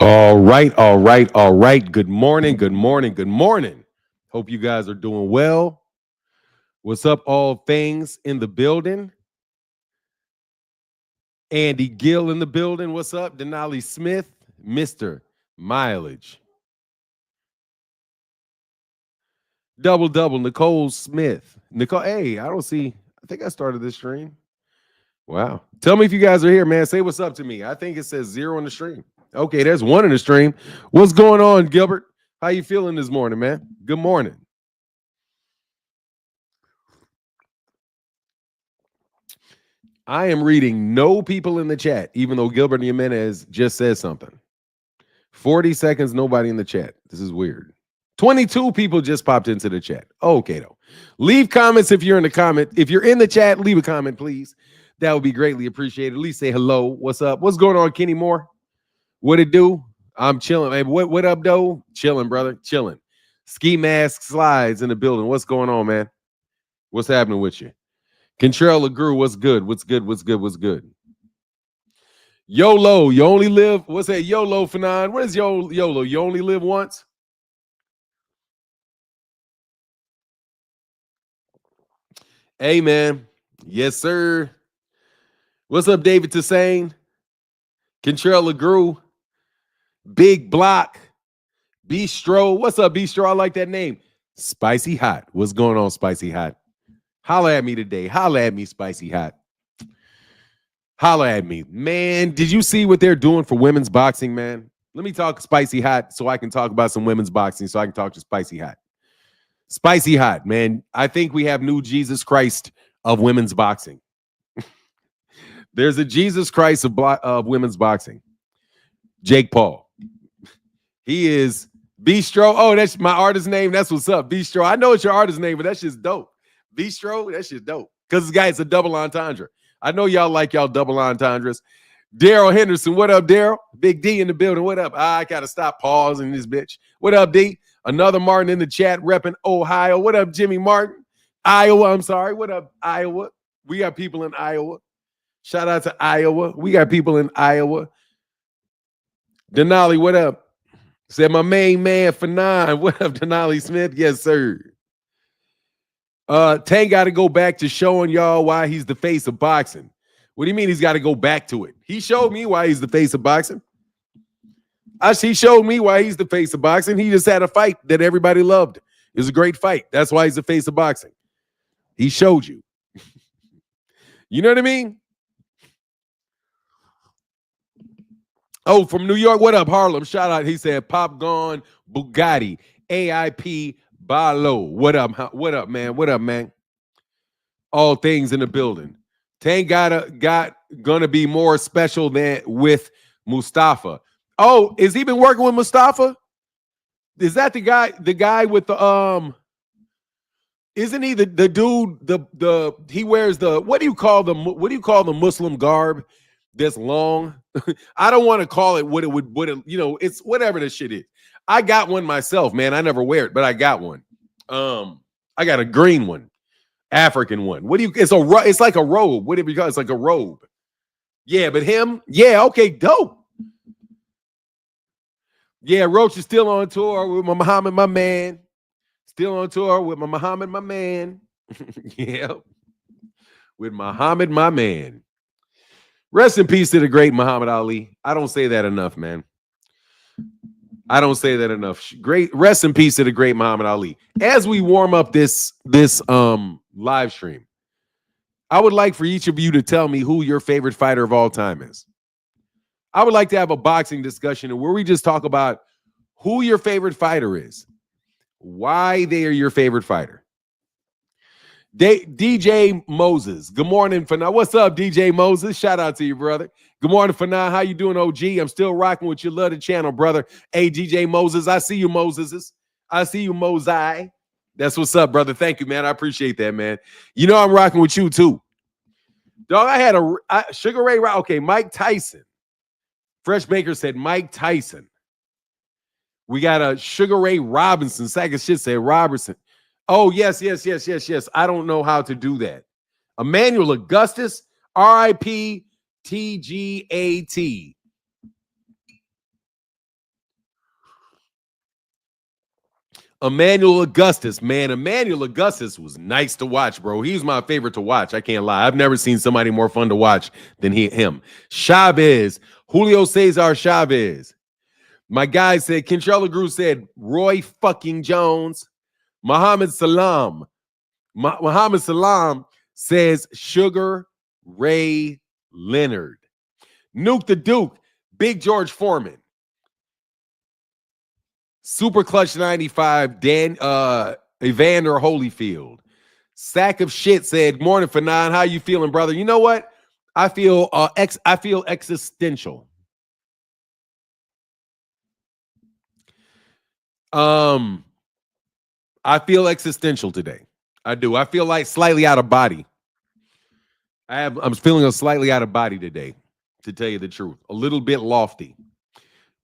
All right, all right, all right. Good morning, good morning, good morning. Hope you guys are doing well. What's up, all things in the building? Andy Gill in the building. What's up, Denali Smith, Mr. Mileage. Double, double, Nicole Smith. Nicole, hey, I think I started this stream. Wow. Tell me if you guys are here, man. Say what's up to me. I think it says 0 on the stream. Okay, there's 1 in the stream. What's going on, Gilbert? How you feeling this morning, man? Good morning. I am reading no people in the chat, even though Gilbert Jimenez just said something. 40 seconds, nobody in the chat. This is weird. 22 people just popped into the chat. Okay, though. Leave comments if you're in the comment. If you're in the chat, leave a comment, please. That would be greatly appreciated. At least say hello. What's up? What's going on, Kenny Moore? What it do? I'm chilling. Hey, what up, though? Chilling, brother. Chilling. Ski mask slides in the building. What's going on, man? What's happening with you? Contrell LaGrew, what's good? What's good? What's good? What's good? YOLO, you only live. What's that? YOLO, Fanon. What is YOLO? You only live once? Hey, man. Yes, sir. What's up, David Toussaint? Contrell LaGrew. Big Block. Bistro. What's up, Bistro? I like that name. Spicy Hot. What's going on, Spicy Hot? Holla at me today. Holla at me, Spicy Hot. Holla at me. Man, did you see what they're doing for women's boxing, man? Let me talk Spicy Hot so I can talk about some women's boxing so I can talk to Spicy Hot. Spicy Hot, man. I think we have new Jesus Christ of women's boxing. There's a Jesus Christ of women's boxing. Jake Paul. He is Bistro. Oh, that's my artist name. That's what's up, Bistro. I know it's your artist name, but that's just dope. Bistro, that shit's dope. Because this guy's a double entendre. I know y'all like y'all double entendres. Daryl Henderson, what up, Daryl? Big D in the building. What up? I gotta stop pausing this bitch. What up, D? Another Martin in the chat repping Ohio. What up, Jimmy Martin? Iowa, I'm sorry. What up, Iowa? We got people in Iowa. Shout out to Iowa. We got people in Iowa. Denali, what up? Said my main man for 9. What up, Denali Smith? Yes, sir. Tank got to go back to showing y'all why he's the face of boxing. What do you mean he's got to go back to it? He showed me why he's the face of boxing. He showed me why he's the face of boxing. He just had a fight that everybody loved. It was a great fight. That's why he's the face of boxing. He showed you. You know what I mean? Oh, from New York. What up, Harlem? Shout out. He said, Pop Gone, Bugatti, AIP, Balo. What up? What up, man? What up, man? All things in the building. Tank got gonna be more special than with Mustafa. Oh, is he been working with Mustafa? Is that the guy with the isn't he the dude the he wears the what do you call the Muslim garb that's long? I don't want to call it what it it's whatever this shit is. I got one myself, man. I never wear it, but I got one. I got a green one, African one. It's like a robe. What do you call it? It's like a robe. Yeah, but him, yeah, okay, dope. Yeah, Roach is still on tour with my Muhammad, my man. Still on tour with my Muhammad, my man. Yeah, with Muhammad, my man. Rest in peace to the great Muhammad Ali. I don't say that enough, man. I don't say that enough. Great rest in peace to the great Muhammad Ali. As we warm up this live stream, I would like for each of you to tell me who your favorite fighter of all time is. I would like to have a boxing discussion where we just talk about who your favorite fighter is, why they are your favorite fighter. DJ Moses, good morning for now. What's up, DJ Moses? Shout out to you, brother. Good morning for now. How you doing, OG? I'm still rocking with your love the channel, brother. Hey, DJ Moses, I see you, Moses. I see you, Mosai. That's what's up, brother. Thank you, man. I appreciate that, man. You know I'm rocking with you too. Dog, I had a Sugar Ray. Okay, Mike Tyson. Fresh Baker said Mike Tyson. We got a Sugar Ray Robinson. Second shit said Robertson. Oh, yes. I don't know how to do that. Emmanuel Augustus, RIP TGAT. Emmanuel Augustus, man. Emmanuel Augustus was nice to watch, bro. He's my favorite to watch. I can't lie. I've never seen somebody more fun to watch than him. Chavez, Julio Cesar Chavez. My guy said, Kentrell LeGroux said, Roy fucking Jones. Muhammad Salam. Muhammad Salam says, Sugar Ray Leonard. Nuke the Duke, Big George Foreman. Super Clutch 95, Evander Holyfield. Sack of Shit said, morning, Fanon. How you feeling, brother? You know what? I feel existential. I feel existential today. I do. I feel like slightly out of body. I'm feeling slightly out of body today, to tell you the truth. A little bit lofty.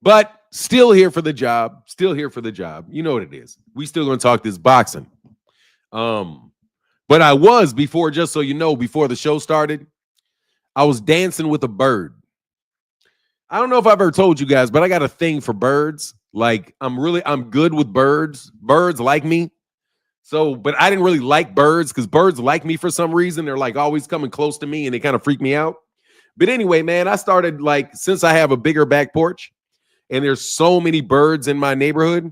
But still here for the job. Still here for the job. You know what it is. We still going to talk this boxing. But I was before, just so you know, before the show started, I was dancing with a bird. I don't know if I've ever told you guys, but I got a thing for birds. Like, I'm good with birds. Birds like me. So, but I didn't really like birds because birds like me for some reason. They're like always coming close to me and they kind of freak me out. But anyway, man, I started like, since I have a bigger back porch and there's so many birds in my neighborhood,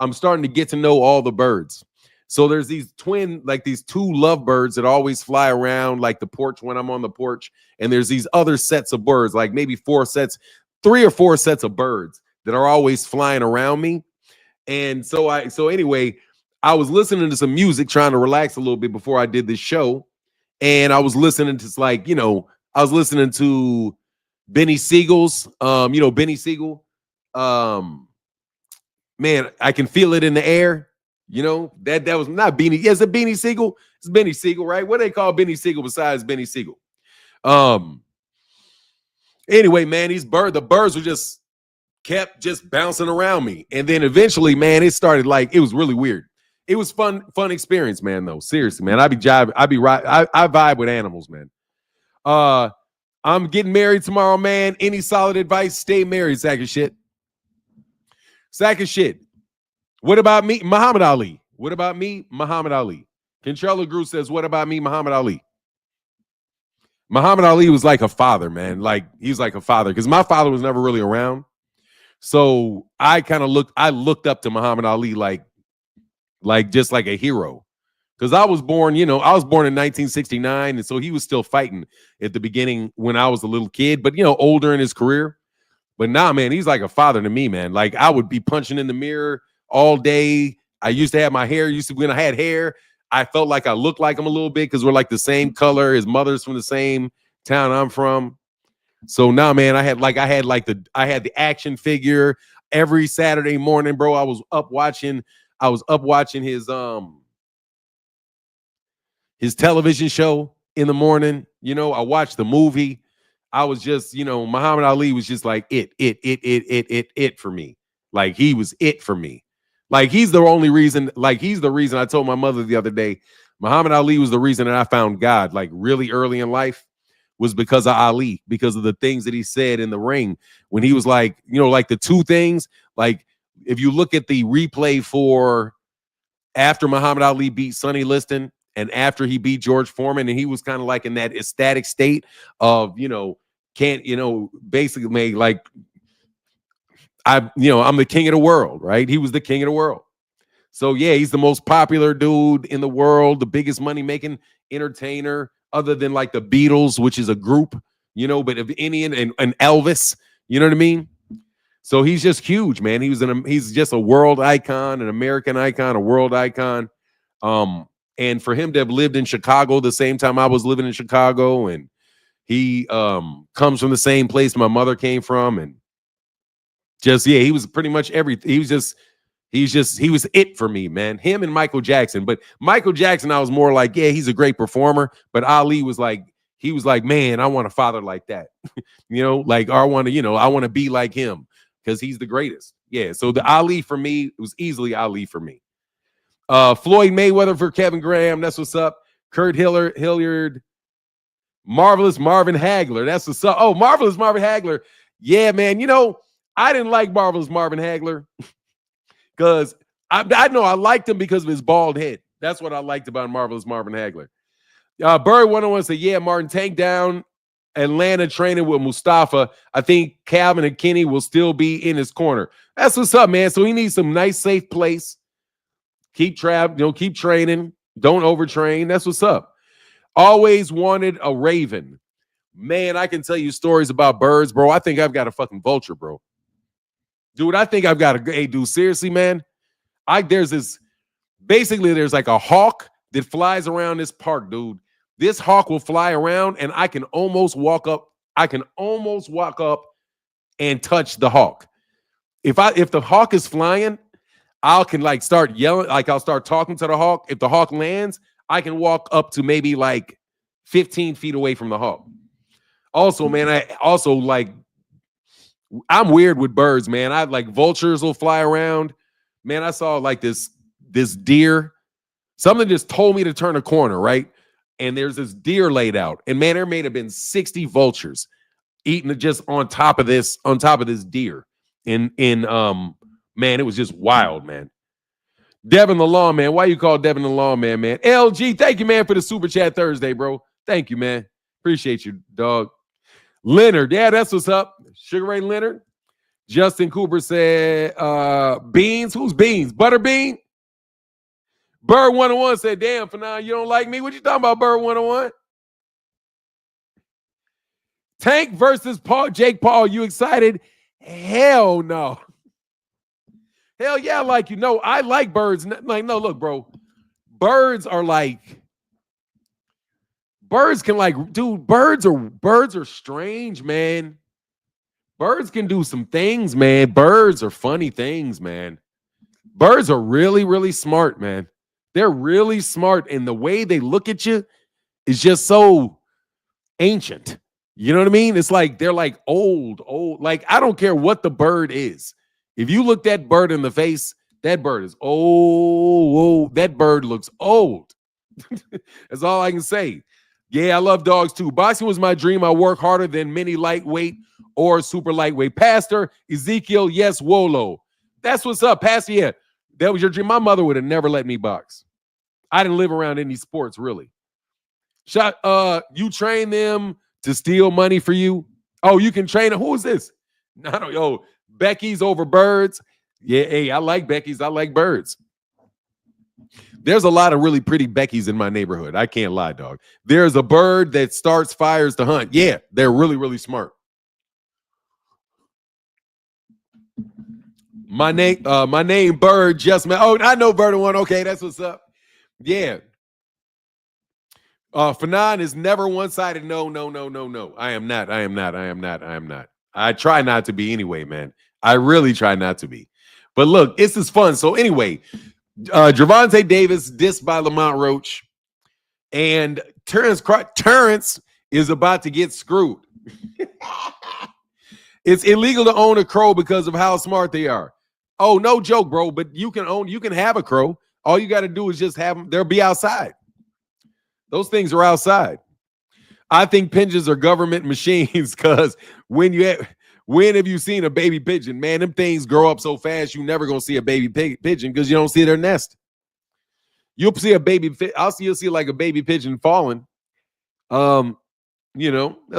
I'm starting to get to know all the birds. So there's these these two lovebirds that always fly around like the porch when I'm on the porch. And there's these other sets of birds, like maybe 3 or 4 sets of birds that are always flying around me. And so anyway, I was listening to some music, trying to relax a little bit before I did this show. And I was listening to I was listening to Benny Siegel's, Benny Siegel. Man, I can feel it in the air. That was not Beanie. Yes, it Beanie Siegel. It's Benny Siegel, right? What do they call Benny Siegel besides Benny Siegel? Anyway, man, the birds were kept bouncing around me. And then eventually, man, it started it was really weird. It was fun experience, man, though. Seriously, man. I vibe with animals, man. I'm getting married tomorrow, man. Any solid advice? Stay married, sack of shit. Sack of shit. What about me? Muhammad Ali. What about me? Muhammad Ali. Kentrell LeGroux says, what about me? Muhammad Ali. Muhammad Ali was like a father, man. Like, he was like a father because my father was never really around. So I looked up to Muhammad Ali like just like a hero. Because I was born in 1969. And so he was still fighting at the beginning when I was a little kid, but, older in his career. But now, man, he's like a father to me, man. Like, I would be punching in the mirror all day. I used to have my hair. When I had hair, I felt like I looked like him a little bit because we're like the same color. His mother's from the same town I'm from. So now, man, I had the action figure every Saturday morning, bro. I was up watching his television show in the morning. I watched the movie. I was just, Muhammad Ali was just like it for me. Like, he was it for me. Like, he's the only reason, he's the reason I told my mother the other day, Muhammad Ali was the reason that I found God, like, really early in life, was because of Ali, because of the things that he said in the ring when he was like, the two things, like, if you look at the replay for after Muhammad Ali beat Sonny Liston and after he beat George Foreman, and he was kind of like in that ecstatic state of, basically made like, I'm the king of the world, right? He was the king of the world. So yeah, he's the most popular dude in the world, the biggest money making entertainer, other than like the Beatles, which is a group, but of Indian and Elvis, you know what I mean? So he's just huge, man. He's just a world icon, an American icon, a world icon. And for him to have lived in Chicago the same time I was living in Chicago, and he comes from the same place my mother came from, and he was pretty much everything. He was it for me, man. Him and Michael Jackson. But Michael Jackson, I was more like, yeah, he's a great performer. But Ali was like, man, I want a father like that. I want to be like him because he's the greatest. Yeah. So the Ali for me, it was easily Ali for me. Floyd Mayweather for Kevin Graham. That's what's up. Kurt Hilliard. Marvelous Marvin Hagler. That's what's up. Oh, Marvelous Marvin Hagler. Yeah, man. I didn't like Marvelous Marvin Hagler because I know I liked him because of his bald head. That's what I liked about Marvelous Marvin Hagler. Bird 101 said, yeah, Martin, tank down Atlanta training with Mustafa. I think Calvin and Kenny will still be in his corner. That's what's up, man. So he needs some nice, safe place. Keep training. Don't overtrain. That's what's up. Always wanted a Raven. Man, I can tell you stories about birds, bro. I think I've got a fucking vulture, bro. Dude, I think I've got a, hey, dude, seriously, man. There's like a hawk that flies around this park, dude. This hawk will fly around and I can almost walk up and touch the hawk. If the hawk is flying, I can like start yelling, like I'll start talking to the hawk. If the hawk lands, I can walk up to maybe like 15 feet away from the hawk. Also, man, I'm weird with birds, man. I like vultures will fly around. Man, I saw like this deer. Something just told me to turn a corner, right? And there's this deer laid out. And man, there may have been 60 vultures eating it just on top of this deer. Man, it was just wild, man. Devin the Lawman. Why you call Devin the Lawman, man? LG, thank you, man, for the Super Chat Thursday, bro. Thank you, man. Appreciate you, dog. Leonard, yeah, that's what's up. Sugar Ray Leonard. Justin Cooper said, Beans. Who's Beans? Butterbean? Bird 101 said, damn, for now, you don't like me? What you talking about, Bird 101? Tank versus Jake Paul. You excited? Hell no. Hell yeah, I like you. No, I like birds. Like, no, look, bro. Birds can like, dude, birds are strange, man. Birds can do some things, man. Birds are funny things, man. Birds are really, really smart, man. They're really smart, and the way they look at you is just so ancient. You know what I mean? It's like they're like old. Like, I don't care what the bird is. If you look that bird in the face, that bird is old. That bird looks old. That's all I can say. Yeah, I love dogs too. Boxing was my dream. I work harder than many lightweight or super lightweight. Pastor Ezekiel, yes, Wolo. That's what's up, Pastor. Yeah, that was your dream. My mother would have never let me box. I didn't live around any sports, really. You train them to steal money for you? Oh, you can train them. Who is this? No, Becky's over birds. Yeah, hey, I like Becky's. I like birds. There's a lot of really pretty Becky's in my neighborhood. I can't lie, dog. There's a bird that starts fires to hunt. Yeah, they're really, really smart. My name Bird just met. Oh, I know Bird one. Okay, that's what's up. Yeah. Fanon is never one-sided. No. I am not. I try not to be anyway, man. I really try not to be. But look, this is fun. So anyway, Gervonta Davis dissed by Lamont Roach, and Terence is about to get screwed. It's illegal to own a crow because of how smart they are. Oh, no joke, bro. But you can have a crow. All you got to do is just have them. They'll be outside. Those things are outside. I think pigeons are government machines because when have you seen a baby pigeon? Man, them things grow up so fast you never gonna see a baby pigeon because you don't see their nest. You'll see you'll see like a baby pigeon falling. They'll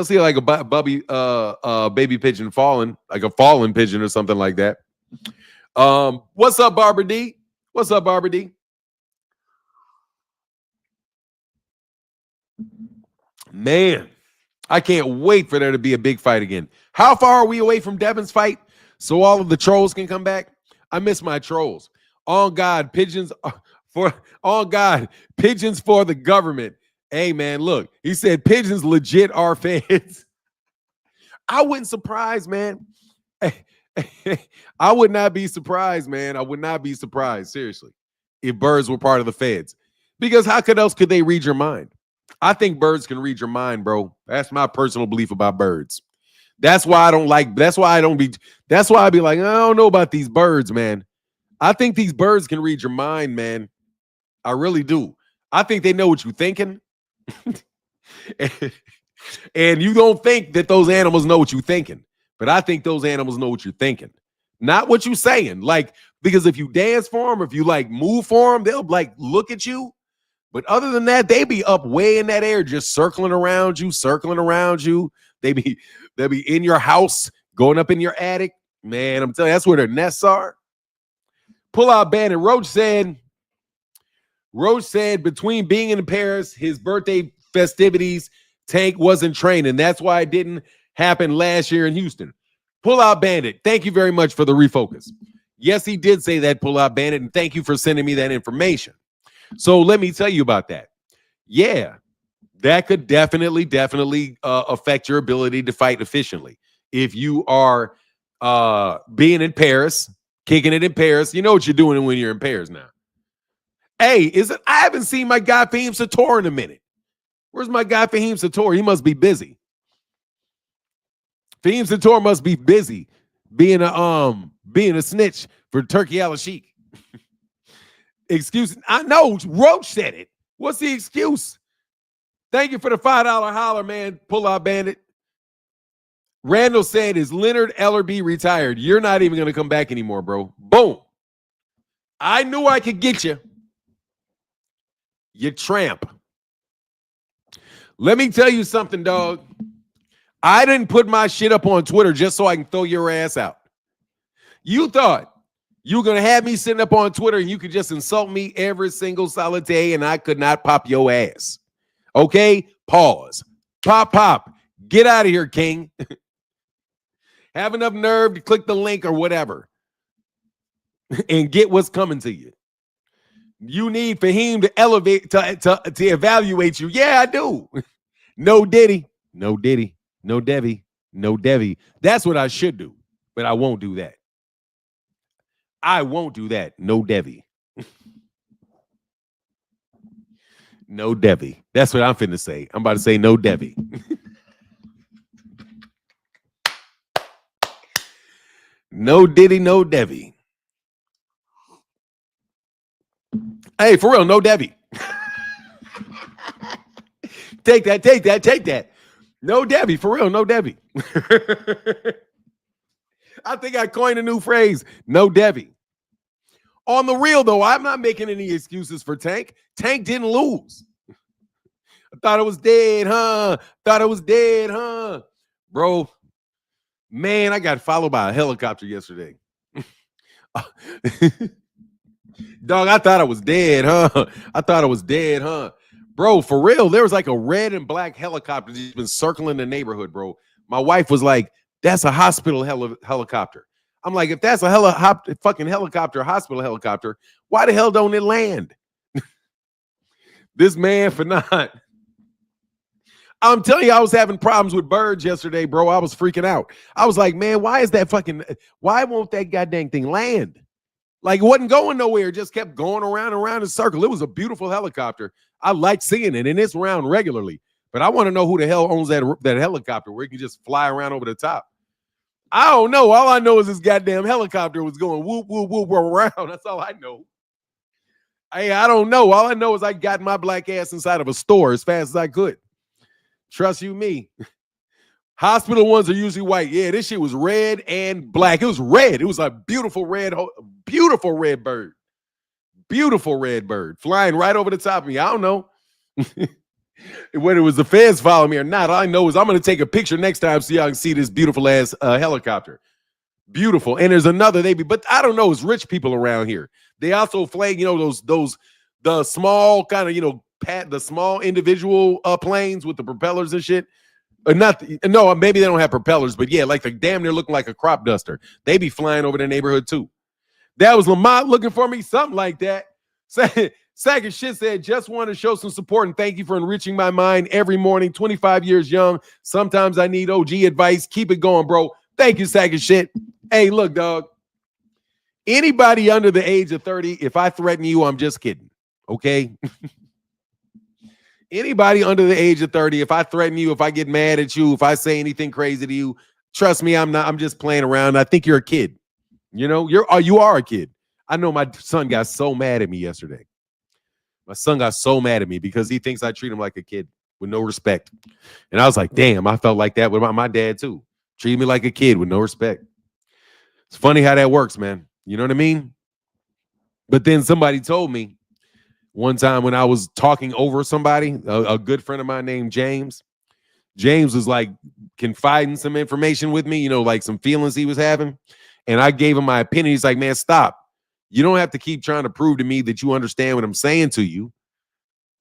see like a baby pigeon falling, like a fallen pigeon or something like that. What's up, Barbara D? What's up, Barbara D? Man, I can't wait for there to be a big fight again. How far are we away from Devin's fight so all of the trolls can come back? I miss my trolls. On God, pigeons for the government. Hey, man, look, he said pigeons legit are feds. I wouldn't surprise, man. I would not be surprised, man. I would not be surprised, seriously, if birds were part of the feds. Because how else could they read your mind? I think birds can read your mind, bro. That's my personal belief about birds. That's why I be like, I don't know about these birds, man. I think these birds can read your mind, man. I really do. I think they know what you're thinking. And you don't think that those animals know what you're thinking. But I think those animals know what you're thinking. Not what you saying. Like, because if you dance for them, if you like move for them, they'll like look at you. But other than that, they be up way in that air, just circling around you, circling around you. They'll be in your house, going up in your attic. Man, I'm telling you, that's where their nests are. Pull out bandit. Roach said between being in Paris, his birthday festivities, Tank wasn't training. That's why it didn't happen last year in Houston. Pull out bandit. Thank you very much for the refocus. Yes, he did say that, pull out bandit, and thank you for sending me that information. So let me tell you about that. Yeah, that could definitely affect your ability to fight efficiently. If you are being in Paris, kicking it in Paris, you know what you're doing when you're in Paris now. Hey, I haven't seen my guy Fahim Sator in a minute. Where's my guy Fahim Sator? He must be busy. Fahim Sator must be busy being a snitch for Turkey Al-Sheikh. Excuse. I know Roach said it. What's the excuse? Thank you for the $5 holler, man. Pull out bandit. Randall said, is Leonard Ellerby retired? You're not even going to come back anymore, bro. Boom. I knew I could get you. You tramp. Let me tell you something, dog. I didn't put my shit up on Twitter just so I can throw your ass out. You thought you were going to have me sitting up on Twitter and you could just insult me every single solid day and I could not pop your ass. Okay? Pause. Pop. Get out of here, King. Have enough nerve to click the link or whatever and get what's coming to you. You need Fahim to elevate, to evaluate you. Yeah, I do. No Diddy. No Diddy. No Debbie. No Debbie. That's what I should do, but I won't do that. I won't do that. No Debbie. No Debbie. That's what I'm finna say. I'm about to say no Debbie. No Diddy, no Debbie. Hey, for real, no Debbie. Take that. No Debbie, for real, no Debbie. I think I coined a new phrase, no Debbie. On the real, though, I'm not making any excuses for Tank. Tank didn't lose. I thought it was dead, huh? Bro, man, I got followed by a helicopter yesterday. Dog, I thought I was dead, huh? Bro, for real, there was like a red and black helicopter that's been circling the neighborhood, bro. My wife was like, that's a hospital helicopter. I'm like, if that's a fucking helicopter, hospital helicopter, why the hell don't it land? This man for not. I'm telling you, I was having problems with birds yesterday, bro. I was freaking out. I was like, man, why won't that goddamn thing land? Like, it wasn't going nowhere. It just kept going around in circle. It was a beautiful helicopter. I like seeing it, and it's around regularly. But I want to know who the hell owns that helicopter where it can just fly around over the top. I don't know. All I know is this goddamn helicopter was going whoop, whoop, whoop around. That's all I know. Hey, I don't know. All I know is I got my black ass inside of a store as fast as I could. Trust you me. Hospital ones are usually white. Yeah, this shit was red and black. It was red. It was a beautiful red bird. Beautiful red bird flying right over the top of me. I don't know whether it was the feds following me or not. All I know is I'm going to take a picture next time so y'all can see this beautiful ass helicopter. Beautiful. And there's another, but I don't know. It's rich people around here. They also flag, the small kind of, the small individual planes with the propellers and shit. No, maybe they don't have propellers, but yeah, like the damn near looking like a crop duster. They be flying over the neighborhood too. That was Lamont looking for me, something like that. Second shit said, just want to show some support and thank you for enriching my mind every morning. 25 years young. Sometimes I need OG advice. Keep it going, bro. Thank you, second shit. Hey, look, dog. Anybody under the age of 30, if I threaten you, I'm just kidding. Okay? Anybody under the age of 30, if I threaten you, if I get mad at you, if I say anything crazy to you, trust me, I'm just playing around. I think you're a kid. You are a kid. I know my son got so mad at me yesterday. My son got so mad at me because he thinks I treat him like a kid with no respect. And I was like, damn, I felt like that with my dad too. Treated me like a kid with no respect. It's funny how that works, man. You know what I mean? But then somebody told me one time when I was talking over somebody, a good friend of mine named James. James was like confiding some information with me, like some feelings he was having. And I gave him my opinion. He's like, man, stop. You don't have to keep trying to prove to me that you understand what I'm saying to you,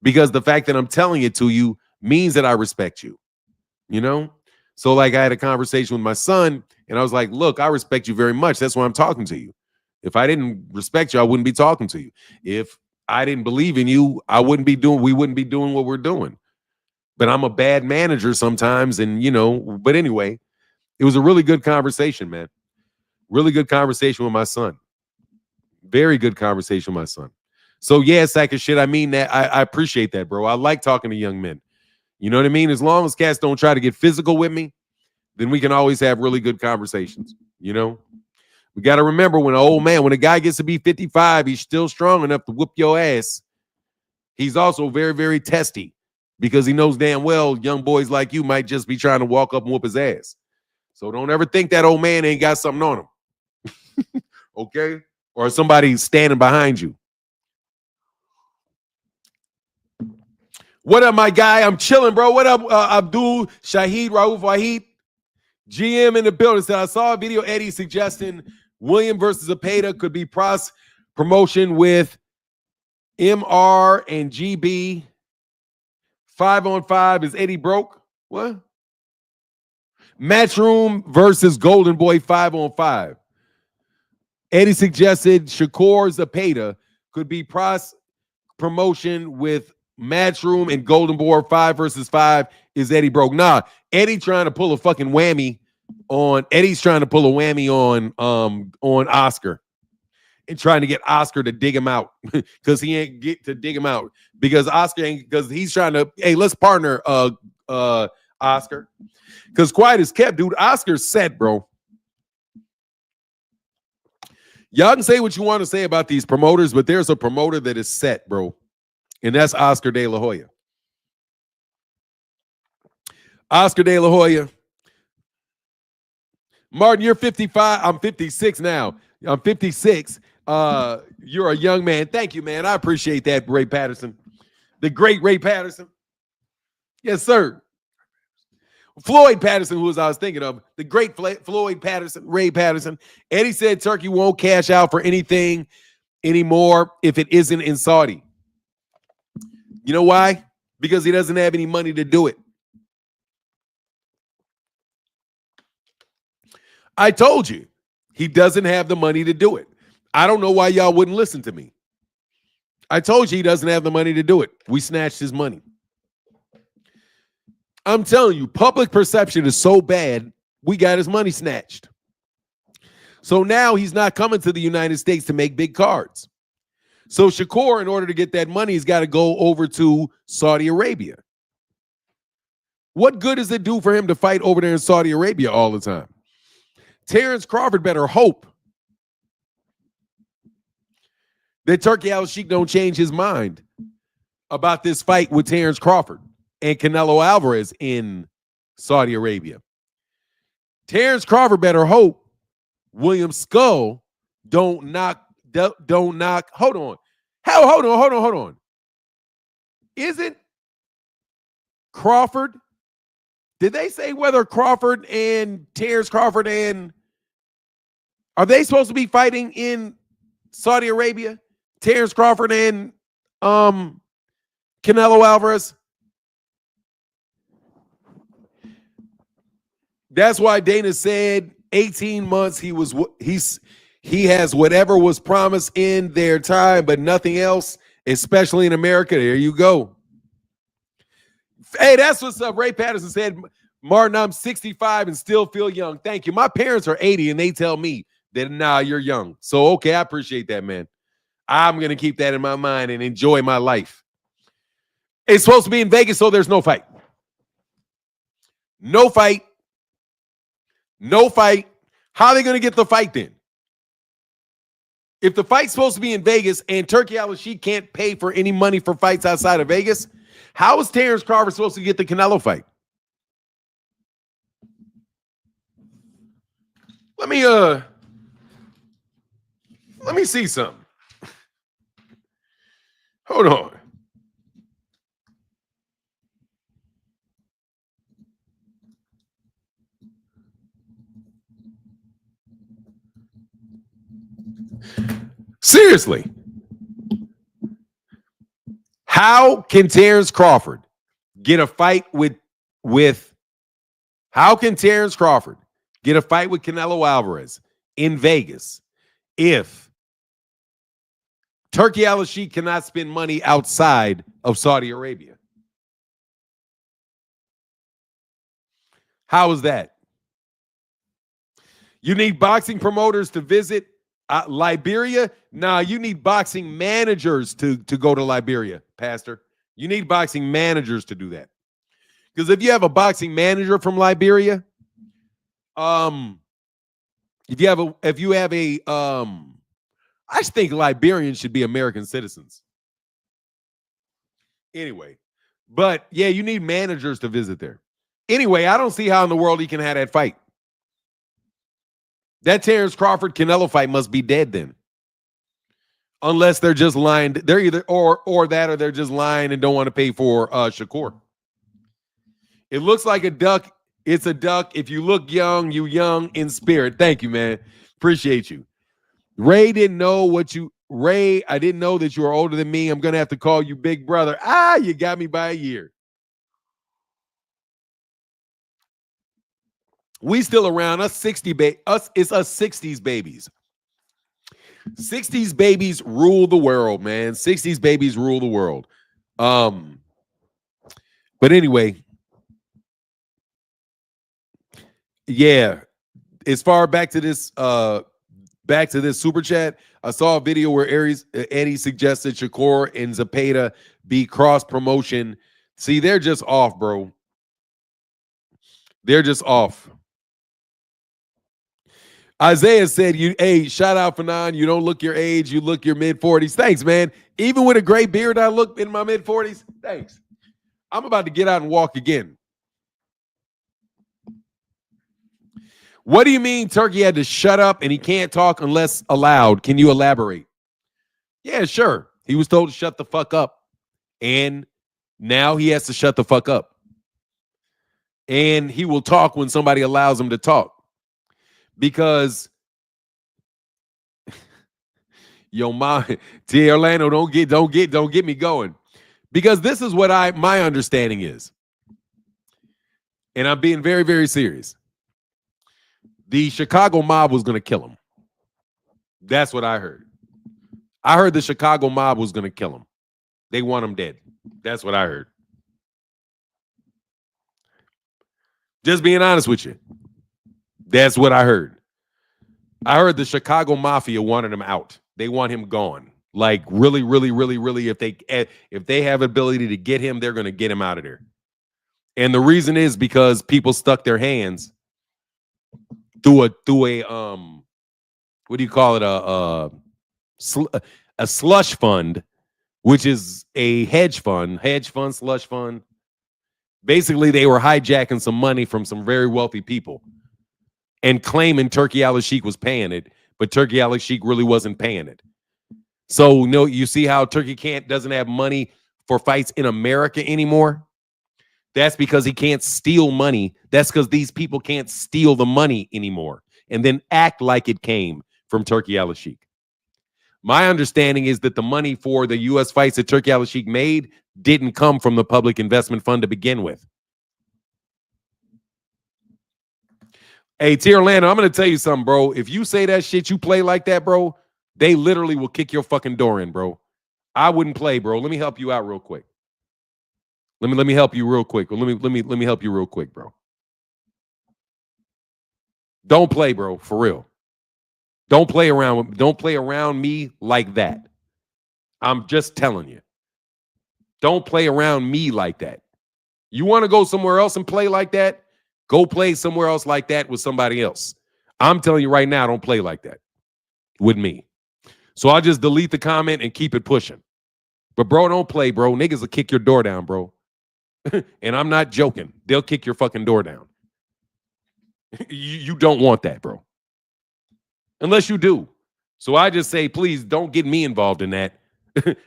because the fact that I'm telling it to you means that I respect you, So like I had a conversation with my son and I was like, look, I respect you very much. That's why I'm talking to you. If I didn't respect you, I wouldn't be talking to you. If I didn't believe in you, we wouldn't be doing what we're doing. But I'm a bad manager sometimes. And, but anyway, it was a really good conversation, man. Really good conversation with my son. Very good conversation with my son. So yeah, sack of shit. I mean that. I appreciate that, bro. I like talking to young men. You know what I mean? As long as cats don't try to get physical with me, then we can always have really good conversations. We got to remember when a guy gets to be 55, he's still strong enough to whoop your ass. He's also very, very testy because he knows damn well young boys like you might just be trying to walk up and whoop his ass. So don't ever think that old man ain't got something on him. Okay? Or somebody standing behind you. What up, my guy? I'm chilling, bro. What up, Abdul Shahid Rauf Wahid? GM in the building said, I saw a video Eddie suggesting William versus Zepeda could be promotion with MR and GB. 5-on-5. Is Eddie broke? What? Matchroom versus Golden Boy 5-on-5. Eddie suggested Shakur Zepeda could be promotion with Matchroom and Golden Boy 5 versus 5. Is Eddie broke? Nah, Eddie's trying to pull a fucking whammy on Oscar and trying to get Oscar to dig him out because he ain't get to dig him out because Oscar ain't, because he's trying to, hey, let's partner Oscar. Because quiet as kept, dude, Oscar's set, bro. Y'all can say what you want to say about these promoters, but there's a promoter that is set, bro. And that's Oscar De La Hoya. Oscar De La Hoya. Martin, you're 55. I'm 56 now. I'm 56. You're a young man. Thank you, man. I appreciate that, Ray Patterson. The great Ray Patterson. Yes, sir. Floyd Patterson, who I was thinking of. The great Floyd Patterson, Ray Patterson. Eddie said Turkey won't cash out for anything anymore if it isn't in Saudi. You know why? Because he doesn't have any money to do it. I told you, he doesn't have the money to do it. I don't know why y'all wouldn't listen to me. I told you he doesn't have the money to do it. We snatched his money. I'm telling you, public perception is so bad, we got his money snatched. So now he's not coming to the United States to make big cards. So Shakur, in order to get that money, he's got to go over to Saudi Arabia. What good does it do for him to fight over there in Saudi Arabia all the time? Terence Crawford better hope that Turkey Al-Sheikh don't change his mind about this fight with Terence Crawford and Canelo Alvarez in Saudi Arabia. Terence Crawford better hope William Skull don't knock. Hold on. Isn't Crawford? Did they say whether Crawford and Terence Crawford are they supposed to be fighting in Saudi Arabia? Terence Crawford and Canelo Alvarez? That's why Dana said 18 months he has whatever was promised in their time, but nothing else, especially in America. There you go. Hey, that's what's up. Ray Patterson said, Martin, I'm 65 and still feel young. Thank you. My parents are 80 and they tell me that, nah, you're young. So, okay, I appreciate that, man. I'm going to keep that in my mind and enjoy my life. It's supposed to be in Vegas, so there's no fight. No fight. No fight. How are they going to get the fight then? If the fight's supposed to be in Vegas and Turkey Al-Sheikh can't pay for any money for fights outside of Vegas, how is Terence Crawford supposed to get the Canelo fight? Let me me see something. Hold on. Seriously. How can Terence Crawford get a fight with how can Terence Crawford get a fight with Canelo Alvarez in Vegas if Turki Al-Sheikh cannot spend money outside of Saudi Arabia? How is that? You need boxing promoters to visit Liberia? Nah, you need boxing managers to go to Liberia, Pastor. You need boxing managers to do that. Because if you have a boxing manager from Liberia, I just think Liberians should be American citizens. Anyway, but yeah, you need managers to visit there. Anyway, I don't see how in the world he can have that fight. That Terence Crawford Canelo fight must be dead then. Unless they're just lying. They're either or they're just lying and don't want to pay for Shakur. It looks like a duck. It's a duck. If you look young, you young in spirit. Thank you, man. Appreciate you. Ray, I didn't know that you were older than me. I'm gonna have to call you big brother. You got me by a year. We still around. Us 60s babies. 60s babies rule the world, man. 60s babies rule the world. But anyway, yeah. As far back to this super chat, I saw a video where Eddie suggested Shakur and Zepeda be cross promotion. See, they're just off, bro. They're just off. Isaiah said, shout out Fanon. You don't look your age. You look your mid-40s. Thanks, man. Even with a gray beard, I look in my mid-40s. Thanks. I'm about to get out and walk again. What do you mean Turkey had to shut up and he can't talk unless allowed? Can you elaborate? Yeah, sure. He was told to shut the fuck up. And now he has to shut the fuck up. And he will talk when somebody allows him to talk. Because yo, T. Orlando, don't get me going. Because this is what my understanding is. And I'm being very, very serious. The Chicago mob was going to kill him. That's what I heard. I heard the Chicago mob was going to kill him. They want him dead. That's what I heard. Just being honest with you. That's what I heard. I heard the Chicago Mafia wanted him out. They want him gone. Like really, really, really, really, if they have ability to get him, they're going to get him out of there. And the reason is because people stuck their hands through a what do you call it? A slush fund, which is a hedge fund, slush fund. Basically, they were hijacking some money from some very wealthy people and claiming Turki Al-Sheikh was paying it, but Turki Al-Sheikh really wasn't paying it. So, you see how Turki doesn't have money for fights in America anymore? That's because he can't steal money. That's because these people can't steal the money anymore and then act like it came from Turki Al-Sheikh. My understanding is that the money for the U.S. fights that Turki Al-Sheikh made didn't come from the public investment fund to begin with. Hey, T. Orlando, I'm going to tell you something, bro. If you say that shit, you play like that, bro, they literally will kick your fucking door in, bro. I wouldn't play, bro. Let me help you out real quick. Let me help you real quick. Let me help you real quick, bro. Don't play, bro, for real. Don't play around me like that. I'm just telling you. Don't play around me like that. You want to go somewhere else and play like that? Go play somewhere else like that with somebody else. I'm telling you right now, don't play like that with me. So I'll just delete the comment and keep it pushing. But bro, don't play, bro. Niggas will kick your door down, bro. And I'm not joking. They'll kick your fucking door down. You don't want that, bro. Unless you do. So I just say, please don't get me involved in that.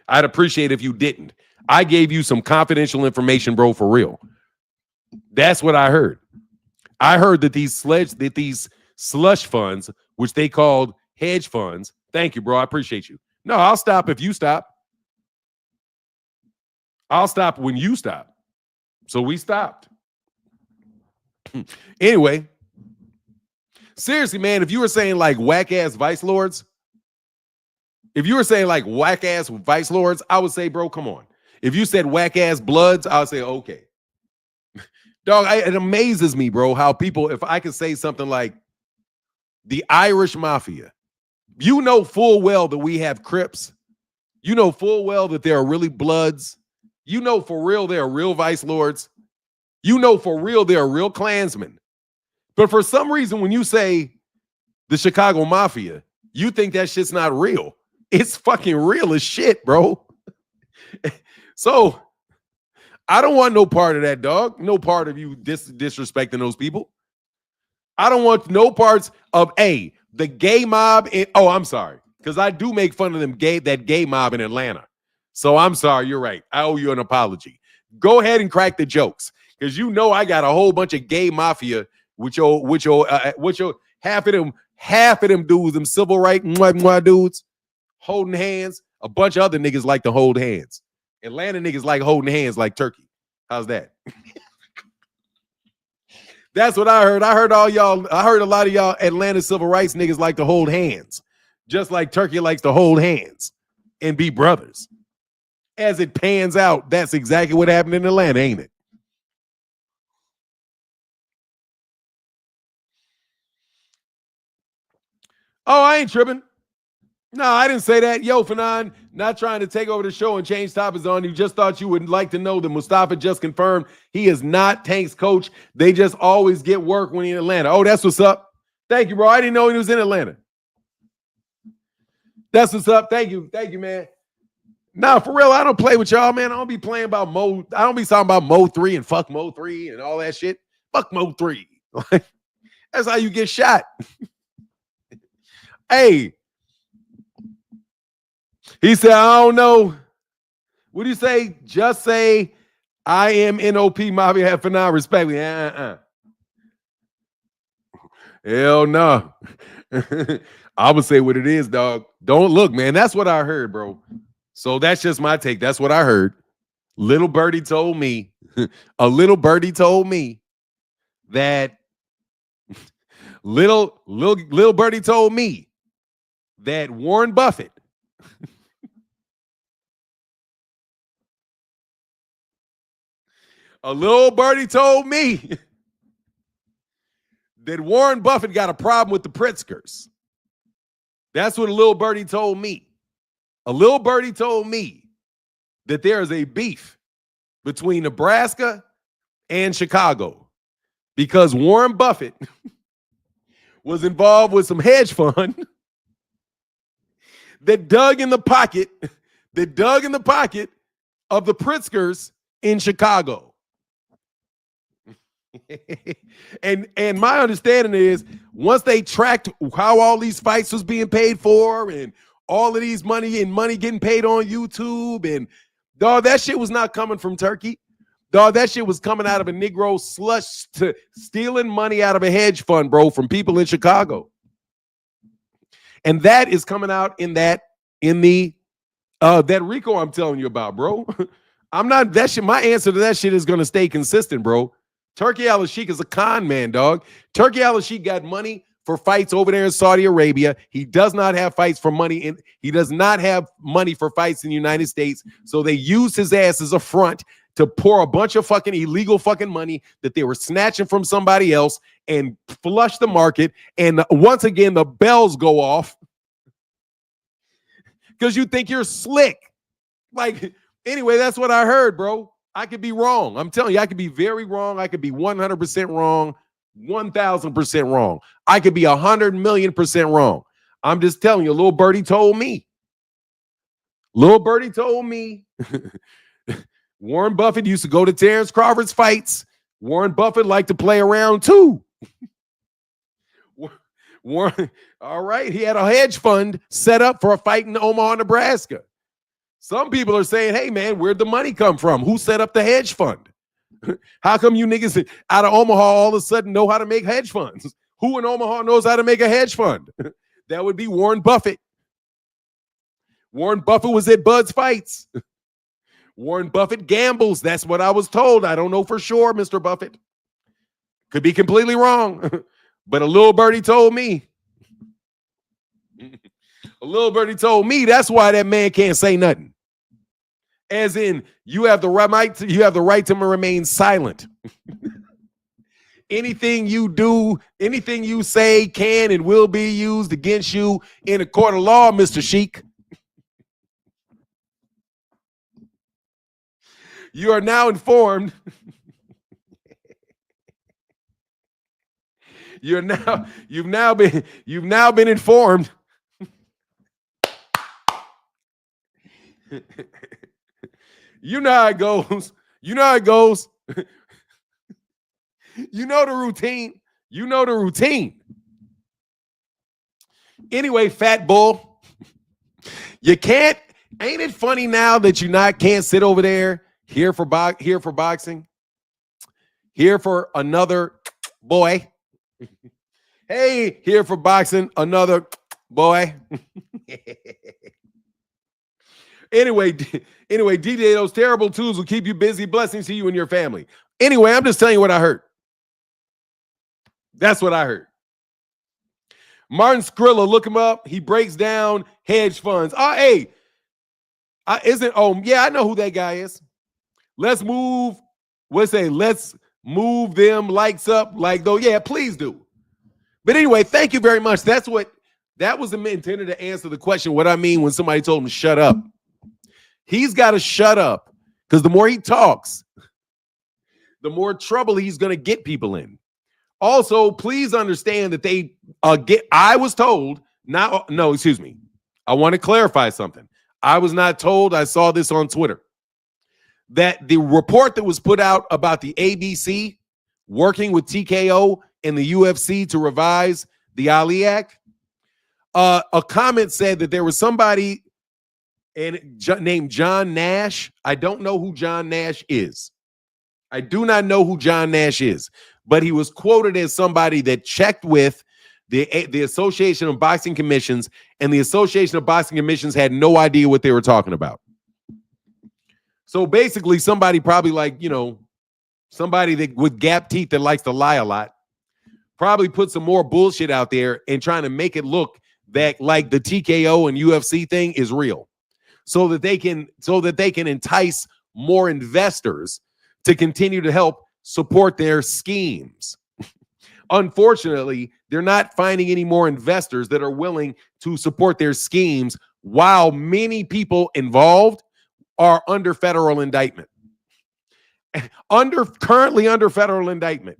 I'd appreciate if you didn't. I gave you some confidential information, bro, for real. That's what I heard. I heard that these slush funds, which they called hedge funds. Thank you, bro. I appreciate you. No, I'll stop if you stop. I'll stop when you stop. So we stopped. Anyway, seriously, man, if you were saying like whack-ass vice lords, I would say, bro, come on. If you said whack-ass bloods, I would say, okay. Dog, it amazes me, bro, how people, if I could say something like the Irish Mafia, you know full well that we have Crips. You know full well that there are really Bloods. You know for real there are real Vice Lords. You know for real there are real Klansmen. But for some reason, when you say the Chicago Mafia, you think that shit's not real. It's fucking real as shit, bro. So I don't want no part of that, dog. No part of you disrespecting those people. I don't want no parts of the gay mob. I'm sorry, because I do make fun of that gay mob in Atlanta. So I'm sorry, you're right. I owe you an apology. Go ahead and crack the jokes, because you know I got a whole bunch of gay mafia with your half of them dudes, them civil rights dudes, holding hands. A bunch of other niggas like to hold hands. Atlanta niggas like holding hands like turkey. How's that? That's what I heard. I heard a lot of y'all Atlanta civil rights niggas like to hold hands, just like turkey likes to hold hands and be brothers. As it pans out, that's exactly what happened in Atlanta, ain't it? Oh, I ain't tripping. No, I didn't say that. Yo, Fanon, not trying to take over the show and change topics on you. Just thought you would like to know that Mustafa just confirmed he is not Tank's coach. They just always get work when he's in Atlanta. Oh, that's what's up. Thank you, bro. I didn't know he was in Atlanta. That's what's up. Thank you. Thank you, man. Nah, for real, I don't play with y'all, man. I don't be playing about Mo. I don't be talking about Mo 3 and fuck Mo 3 and all that shit. Fuck Mo 3. That's how you get shot. Hey. He said, I don't know. What do you say? Just say, I am NOP Mafia have for now, respectfully. Hell no. I would say what it is, dog. Don't look, man. That's what I heard, bro. So that's just my take. That's what I heard. Little birdie told me. A little birdie told me that little birdie told me that Warren Buffett a little birdie told me that Warren Buffett got a problem with the Pritzkers. That's what a little birdie told me. A little birdie told me that there is a beef between Nebraska and Chicago because Warren Buffett was involved with some hedge fund that dug in the pocket of the Pritzkers in Chicago. and my understanding is once they tracked how all these fights was being paid for and all of these money getting paid on YouTube, and dog, that shit was not coming from Turkey. Dog, that shit was coming out of a Negro slush to stealing money out of a hedge fund, bro, from people in Chicago. And that is coming out in the that Rico I'm telling you about, bro. I'm not that shit. My answer to that shit is gonna stay consistent, bro. Turkey Al-Sheikh is a con man, dog. Turkey Al-Sheikh got money for fights over there in Saudi Arabia. He does not have fights for money he does not have money for fights in the United States. So they used his ass as a front to pour a bunch of fucking illegal fucking money that they were snatching from somebody else and flush the market. And once again, the bells go off because you think you're slick. Like, anyway, that's what I heard, bro. I could be wrong. I'm telling you, I could be very wrong. I could be 100% wrong, 1,000% wrong. I could be 100,000,000% wrong. I'm just telling you, little birdie told me. Little birdie told me. Warren Buffett used to go to Terence Crawford's fights. Warren Buffett liked to play around too. Warren, all right, he had a hedge fund set up for a fight in Omaha, Nebraska. Some people are saying, hey, man, where'd the money come from? Who set up the hedge fund? How come you niggas out of Omaha all of a sudden know how to make hedge funds? Who in Omaha knows how to make a hedge fund? That would be Warren Buffett. Warren Buffett was at Bud's fights. Warren Buffett gambles. That's what I was told. I don't know for sure, Mr. Buffett. Could be completely wrong. But a little birdie told me. A little birdie told me that's why that man can't say nothing. As in, you have the right to remain silent. Anything you do, anything you say can and will be used against you in a court of law, Mr. Sheik. You are now informed. You've now been informed. You know how it goes. You know how it goes. You know the routine. You know the routine. Anyway, fat bull, you can't. Ain't it funny now that you can't sit over there here for boxing, here for another boy. Hey, here for boxing, another boy. Anyway, DJ, those terrible tools will keep you busy. Blessings to you and your family. Anyway, I'm just telling you what I heard. That's what I heard. Martin Skrilla, look him up. He breaks down hedge funds. I know who that guy is. Let's move them likes up like though. Yeah, please do. But anyway, thank you very much. That was intended to answer the question, what I mean when somebody told him to shut up. He's got to shut up because the more he talks, the more trouble he's going to get people in. Also, please understand that I was told, excuse me. I want to clarify something. I was not told, I saw this on Twitter, that the report that was put out about the ABC working with TKO and the UFC to revise the Ali Act, a comment said that there was somebody named John Nash. I don't know who John Nash is. I do not know who John Nash is, but he was quoted as somebody that checked with the Association of Boxing Commissions, and the Association of Boxing Commissions had no idea what they were talking about. So basically, somebody probably somebody that with gap teeth that likes to lie a lot, probably put some more bullshit out there and trying to make it look that like the TKO and UFC thing is real, so that they can entice more investors to continue to help support their schemes. Unfortunately, they're not finding any more investors that are willing to support their schemes while many people involved are under federal indictment. Currently under federal indictment.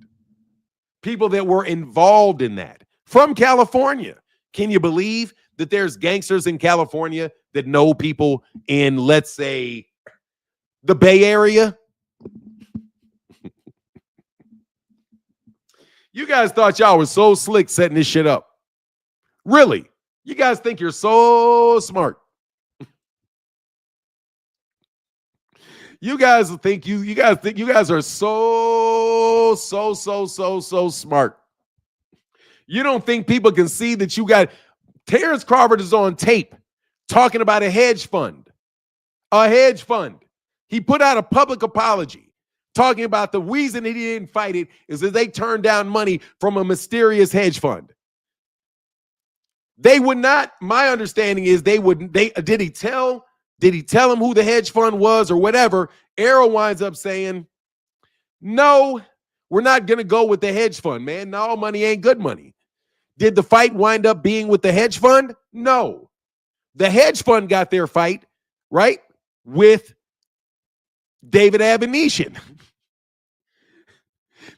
People that were involved in that from California. Can you believe that there's gangsters in California that know people in, let's say, the Bay Area? You guys thought y'all were so slick setting this shit up. Really? You guys think you're so smart. You guys think you guys are so smart. You don't think people can see that you got Terence Crawford is on tape talking about a hedge fund. A hedge fund. He put out a public apology talking about the reason that he didn't fight it is that they turned down money from a mysterious hedge fund. They would not, my understanding is did he tell him who the hedge fund was or whatever? Arrow winds up saying, no, we're not going to go with the hedge fund, man. No, money ain't good money. Did the fight wind up being with the hedge fund? No. The hedge fund got their fight, right, with David Avenishin.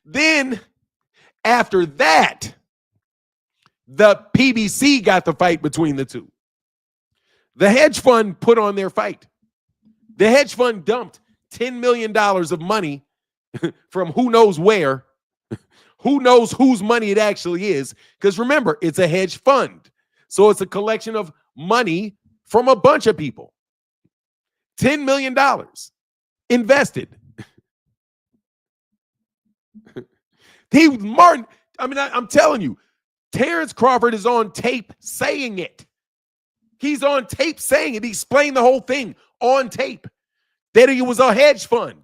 Then, after that, the PBC got the fight between the two. The hedge fund put on their fight. The hedge fund dumped $10 million of money from who knows where Who knows whose money it actually is? Because remember, it's a hedge fund. So it's a collection of money from a bunch of people. $10 million invested. I'm telling you, Terence Crawford is on tape saying it. He's on tape saying it. He explained the whole thing on tape. That it was a hedge fund.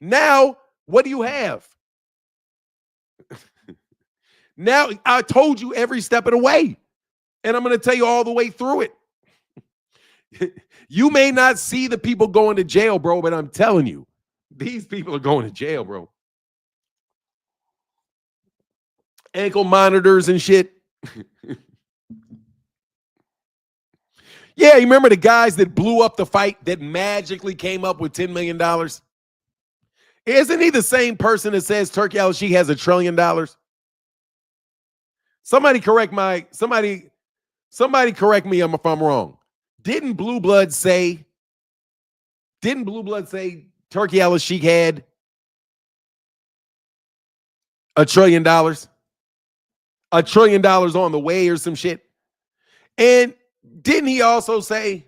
Now, what do you have? Now, I told you every step of the way. And I'm going to tell you all the way through it. You may not see the people going to jail, bro, but I'm telling you, these people are going to jail, bro. Ankle monitors and shit. Yeah, you remember the guys that blew up the fight that magically came up with $10 million? Isn't he the same person that says Turkey Al-Sheikh has $1 trillion? Somebody correct me if I'm wrong. Didn't Blue Blood say Turkey Al-Sheikh had $1 trillion? $1 trillion on the way or some shit? And didn't he also say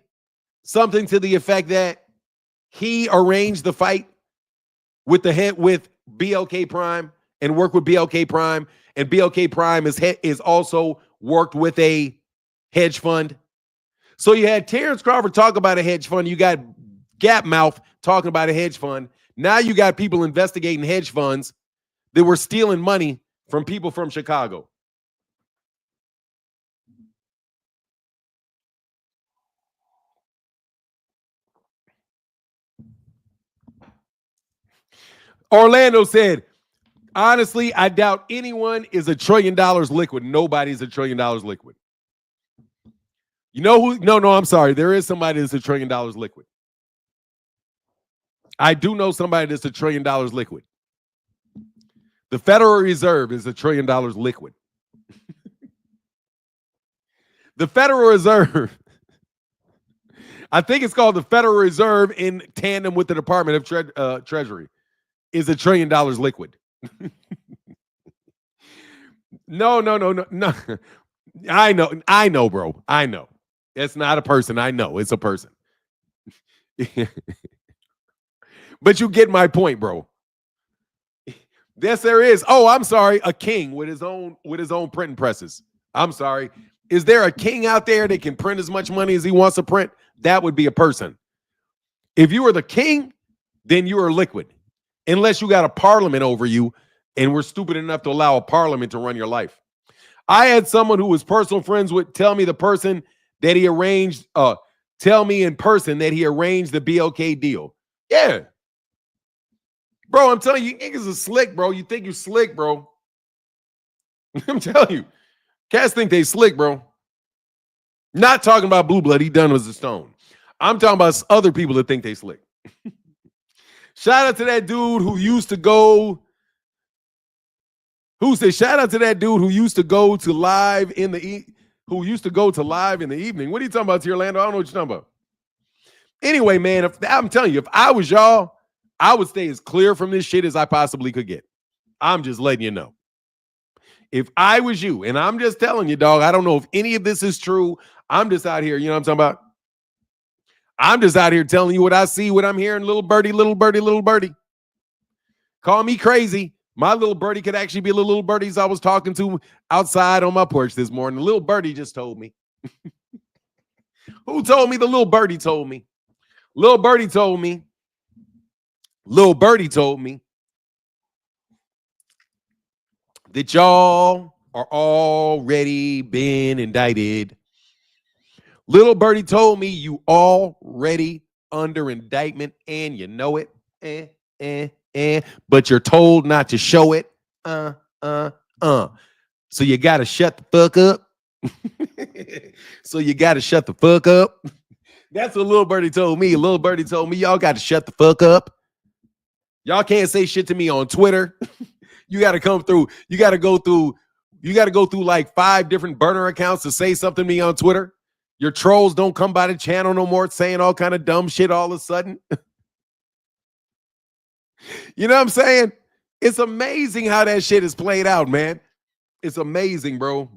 something to the effect that he arranged the fight with BLK Prime and worked with BLK Prime, and BLK Prime is also worked with a hedge fund? So you had Terence Crawford talk about a hedge fund. You got Gapmouth talking about a hedge fund. Now you got people investigating hedge funds that were stealing money from people from Chicago. Orlando said, honestly, I doubt anyone is $1 trillion liquid. Nobody's $1 trillion liquid. You know who? No, I'm sorry. There is somebody that's $1 trillion liquid. I do know somebody that's $1 trillion liquid. The Federal Reserve is $1 trillion liquid. The Federal Reserve, I think it's called the Federal Reserve in tandem with the Department of Treasury, is $1 trillion liquid. No. I know, bro. I know. It's not a person. I know it's a person. But you get my point, bro. Yes, there is. Oh, I'm sorry. A king with his own printing presses. I'm sorry. Is there a king out there that can print as much money as he wants to print? That would be a person. If you are the king, then you are liquid. Unless you got a parliament over you, and we're stupid enough to allow a parliament to run your life. I had someone who was personal friends with tell me in person that he arranged the BLK deal. Yeah. Bro, I'm telling you, niggas are slick, bro. You think you slick, bro. I'm telling you. Cats think they slick, bro. Not talking about Blue Blood. He done was a stone. I'm talking about other people that think they slick. Shout out to that dude who used to go. Shout out to that dude who used to go to live in the evening. What are you talking about, Orlando? I don't know what you're talking about. Anyway, man, I'm telling you, if I was y'all, I would stay as clear from this shit as I possibly could get. I'm just letting you know. If I was you, and I'm just telling you, dog, I don't know if any of this is true. I'm just out here, you know what I'm talking about? I'm just out here telling you what I see, what I'm hearing. Little birdie, little birdie, little birdie. Call me crazy. My little birdie could actually be the little birdies I was talking to outside on my porch this morning. The little birdie just told me. Who told me? The little birdie told me. Little birdie told me. Little birdie told me that y'all are already been indicted. Little birdie told me you already under indictment and you know it. But you're told not to show it. So you got to shut the fuck up. That's what Little Birdie told me. Little Birdie told me y'all got to shut the fuck up. Y'all can't say shit to me on Twitter. You got to come through. You got to go through like 5 different burner accounts to say something to me on Twitter. Your trolls don't come by the channel no more saying all kind of dumb shit all of a sudden. You know what I'm saying? It's amazing how that shit is played out, man. It's amazing, bro.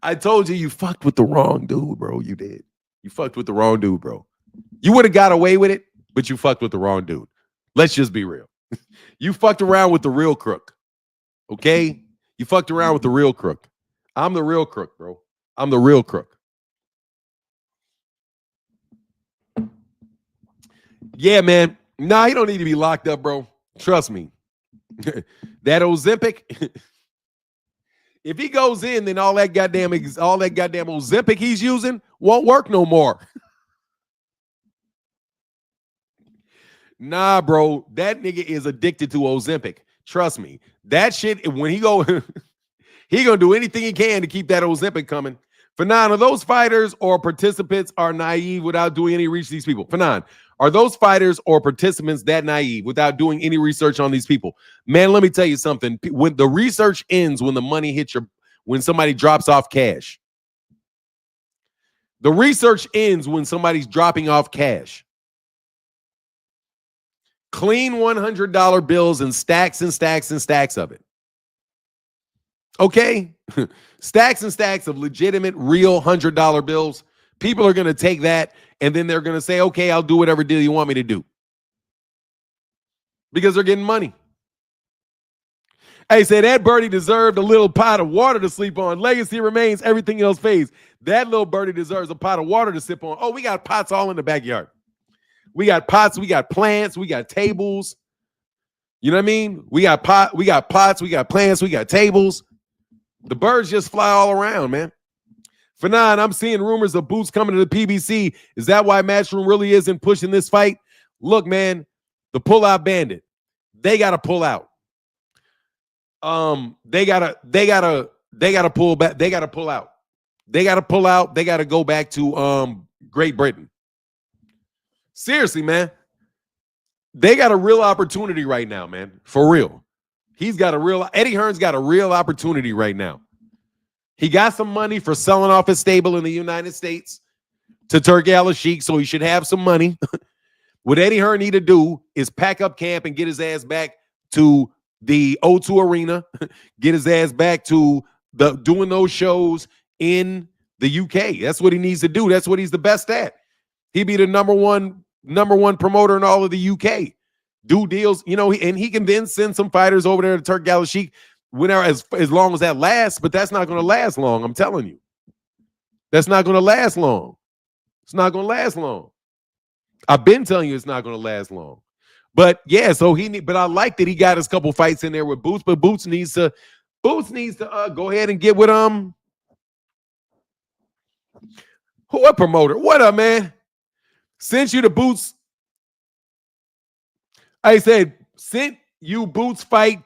I told you fucked with the wrong dude, bro. You did. You fucked with the wrong dude, bro. You would have got away with it, but you fucked with the wrong dude. Let's just be real. You fucked around with the real crook. Okay? You fucked around with the real crook. I'm the real crook, bro. I'm the real crook. Yeah, man. Nah, you don't need to be locked up, bro. Trust me. That Ozempic, if he goes in, then all that goddamn Ozempic he's using won't work no more. Nah, bro. That nigga is addicted to Ozempic. Trust me. That shit, when he go, he gonna do anything he can to keep that Ozempic coming. Fanon, are those fighters or participants are naive without doing any research? These people. Fanon, are those fighters or participants that naive without doing any research on these people? Man, let me tell you something. When the research ends, when the money hits when somebody drops off cash. The research ends when somebody's dropping off cash. Clean $100 bills and stacks and stacks and stacks of it. Okay? Stacks and stacks of legitimate, real $100 bills. People are going to take that and then they're going to say, okay, I'll do whatever deal you want me to do. Because they're getting money. Hey, say that birdie deserved a little pot of water to sleep on. Legacy remains, everything else fades. That little birdie deserves a pot of water to sip on. Oh, we got pots all in the backyard. We got pots, we got plants, we got tables. You know what I mean? We got pots, we got plants, we got tables. The birds just fly all around, man. Fanon, I'm seeing rumors of Boots coming to the PBC. Is that why Matchroom really isn't pushing this fight? Look, man, the pull-out bandit. They gotta pull out. They gotta pull back. They gotta pull out. They gotta pull out. They gotta go back to Great Britain. Seriously, man. They got a real opportunity right now, man. For real. Eddie Hearn's got a real opportunity right now. He got some money for selling off his stable in the United States to Turki Al-Sheikh, so he should have some money. What Eddie Hearn need to do is pack up camp and get his ass back to the O2 Arena, get his ass back to doing those shows in the UK. That's what he needs to do. That's what he's the best at. He'd be the number one promoter in all of the UK. Do deals, and he can then send some fighters over there to Turki Al-Sheikh whenever, as long as that lasts, but that's not going to last long, I'm telling you. That's not going to last long. It's not going to last long. I've been telling you it's not going to last long. But yeah, but I like that he got his couple fights in there with Boots, but Boots needs to go ahead and get with what promoter? What up, man? Sent you the Boots. I said, sent you Boots fight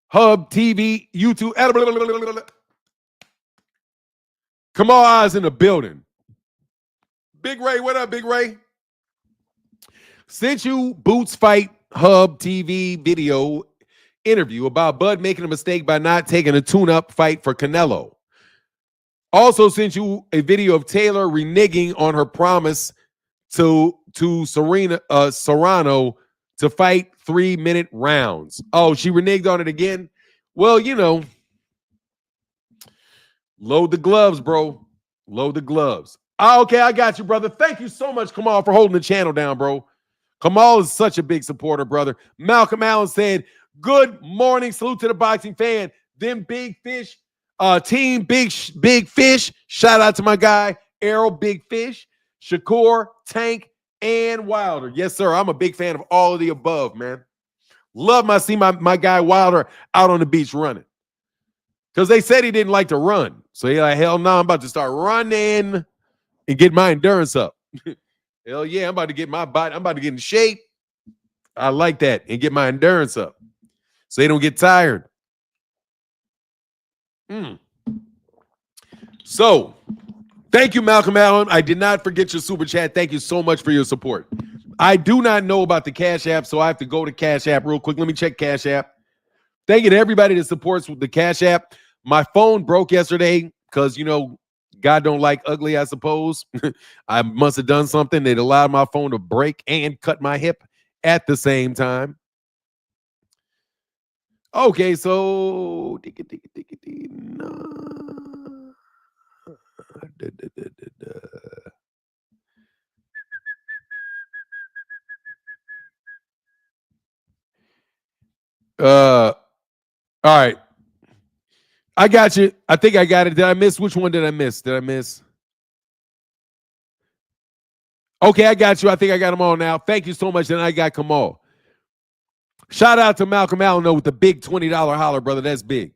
Hub TV, YouTube. Come on, eyes in the building. Big Ray, what up, Big Ray? Sent you Boots Fight Hub TV video interview about Bud making a mistake by not taking a tune-up fight for Canelo. Also sent you a video of Taylor reneging on her promise to Serrano to fight 3-minute rounds. Oh, she reneged on it again? Well, load the gloves, bro. Load the gloves. Oh, okay, I got you, brother. Thank you so much, Kamal, for holding the channel down, bro. Kamal is such a big supporter, brother. Malcolm Allen said, good morning. Salute to the boxing fan. Them big fish, team big fish. Shout out to my guy, Errol Big Fish, Shakur, Tank, and Wilder. Yes, sir. I'm a big fan of all of the above, man. Love my guy Wilder out on the beach running. Because they said he didn't like to run. So he's like, hell no, I'm about to start running and get my endurance up. Hell yeah, I'm about to get my body. I'm about to get in shape. I like that. And get my endurance up. So they don't get tired. So, thank you, Malcolm Allen. I did not forget your super chat. Thank you so much for your support. I do not know about the Cash App, so I have to go to Cash App real quick. Let me check Cash App. Thank you to everybody that supports the Cash App. My phone broke yesterday because, God don't like ugly, I suppose. I must have done something that allowed my phone to break and cut my hip at the same time. Okay, so all right. I got you. I think I got it. Did I miss? Which one did I miss? Did I miss? Okay, I got you. I think I got them all now. Thank you so much. And I got Kamal. Shout out to Malcolm Allen with the big $20 holler, brother. That's big.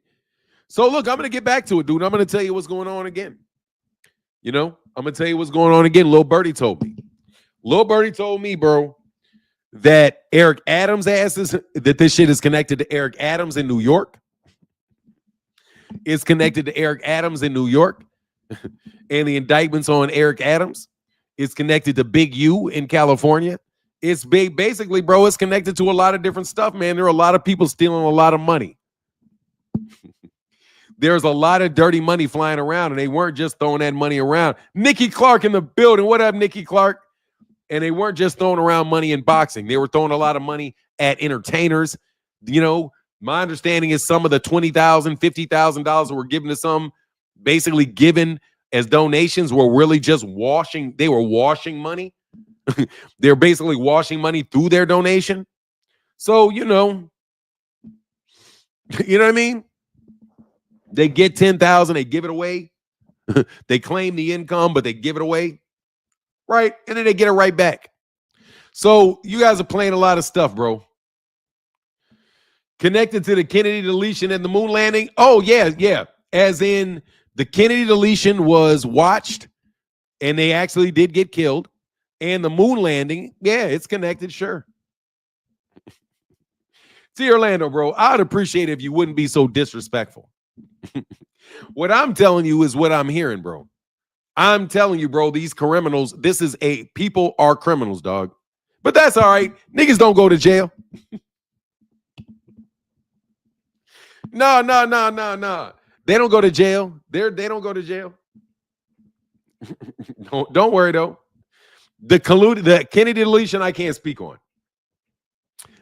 So look, I'm going to get back to it, dude. I'm going to tell you what's going on again. You know, I'm going to tell you what's going on again. Lil Birdie told me. Lil Birdie told me, bro, that Eric Adams asses, that this shit is connected to Eric Adams in New York. It's connected to Eric Adams in New York. And the indictments on Eric Adams. It's connected to Big U in California. It's big. Basically, bro, it's connected to a lot of different stuff, man. There are a lot of people stealing a lot of money. There's a lot of dirty money flying around, and they weren't just throwing that money around. Nikki Clark in the building. What up, Nikki Clark? And they weren't just throwing around money in boxing. They were throwing a lot of money at entertainers. You know, my understanding is some of the $20,000, $50,000 that were given to some, basically given as donations, were really just washing. They were washing money. They're basically washing money through their donation. So, you know what I mean? They get 10,000, they give it away. They claim the income, but they give it away. Right? And then they get it right back. So you guys are playing a lot of stuff, bro. Connected to the Kennedy deletion and the moon landing. Oh, yeah. As in the Kennedy deletion was watched and they actually did get killed. And the moon landing, yeah, it's connected, sure. See, Orlando, bro, I'd appreciate it if you wouldn't be so disrespectful. What I'm telling you is what I'm hearing, bro. I'm telling you, bro, these criminals, people are criminals, dog. But that's all right. Niggas don't go to jail. No. They don't go to jail. They don't go to jail. Don't worry, though. The Kennedy deletion, I can't speak on.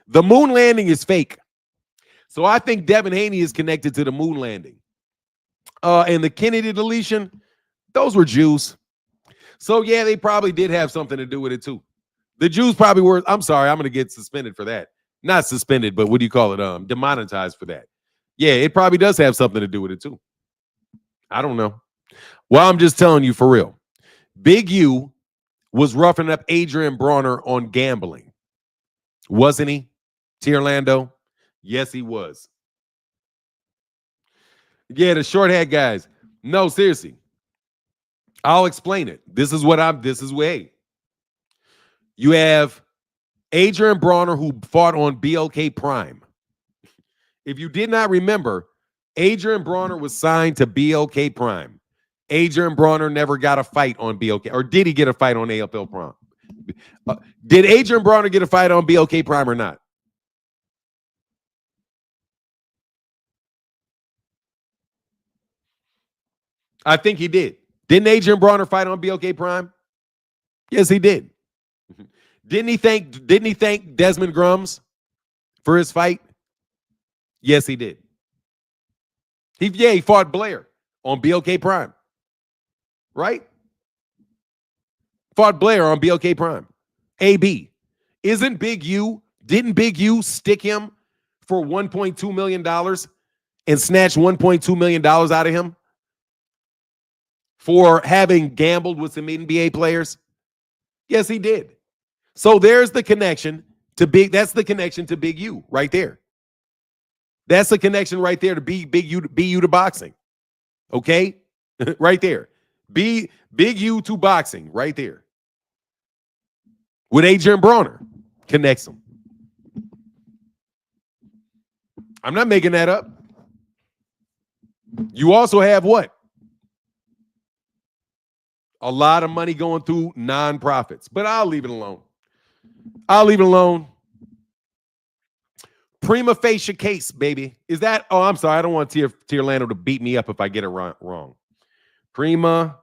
The moon landing is fake. So I think Devin Haney is connected to the moon landing. And the Kennedy deletion, those were Jews. So, yeah, they probably did have something to do with it, too. The Jews probably were. I'm sorry, I'm going to get suspended for that. Not suspended, but what do you call it? Demonetized for that. Yeah, it probably does have something to do with it, too. I don't know. Well, I'm just telling you for real. Big U was roughing up Adrian Bronner on gambling. Wasn't he, T. Orlando? Yes, he was. Yeah, the short hat guys. No, seriously. I'll explain it. This is way. You have Adrian Bronner who fought on BLK Prime. If you did not remember, Adrian Bronner was signed to BLK Prime. Adrian Bronner never got a fight on BLK, or did he get a fight on AFL Prime? Did Adrian Bronner get a fight on BLK Prime or not? I think he did. Didn't Adrian Bronner fight on BLK Prime? Yes, he did. Didn't he thank Desmond Grums for his fight? Yes, he did. He fought Blair on BLK Prime. Right? Fought Blair on BLK Prime. AB. Didn't Big U stick him for $1.2 million and snatch $1.2 million out of him for having gambled with some NBA players? Yes, he did. So there's the connection to that's the connection to Big U right there. That's the connection right there to Big U to boxing. Okay? Right there. Big U to boxing right there. With Adrian Bronner connects them. I'm not making that up. You also have what? A lot of money going through nonprofits, but I'll leave it alone. Prima facie case, baby. Is that? Oh, I'm sorry. I don't want T. Orlando to beat me up if I get it wrong. Prima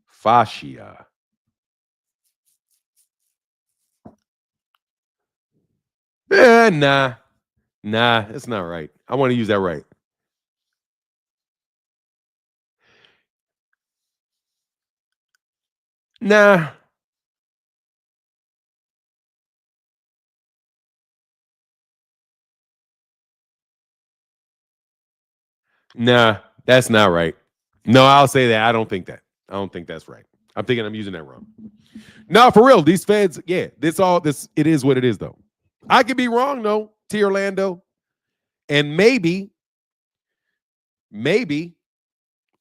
facie. Nah, it's not right. I want to use that right. Nah, that's not right. No, I'll say that. I don't think that. I don't think that's right. I'm thinking I'm using that wrong. No, for real. These feds, yeah, this it is what it is though. I could be wrong though, T Orlando. And maybe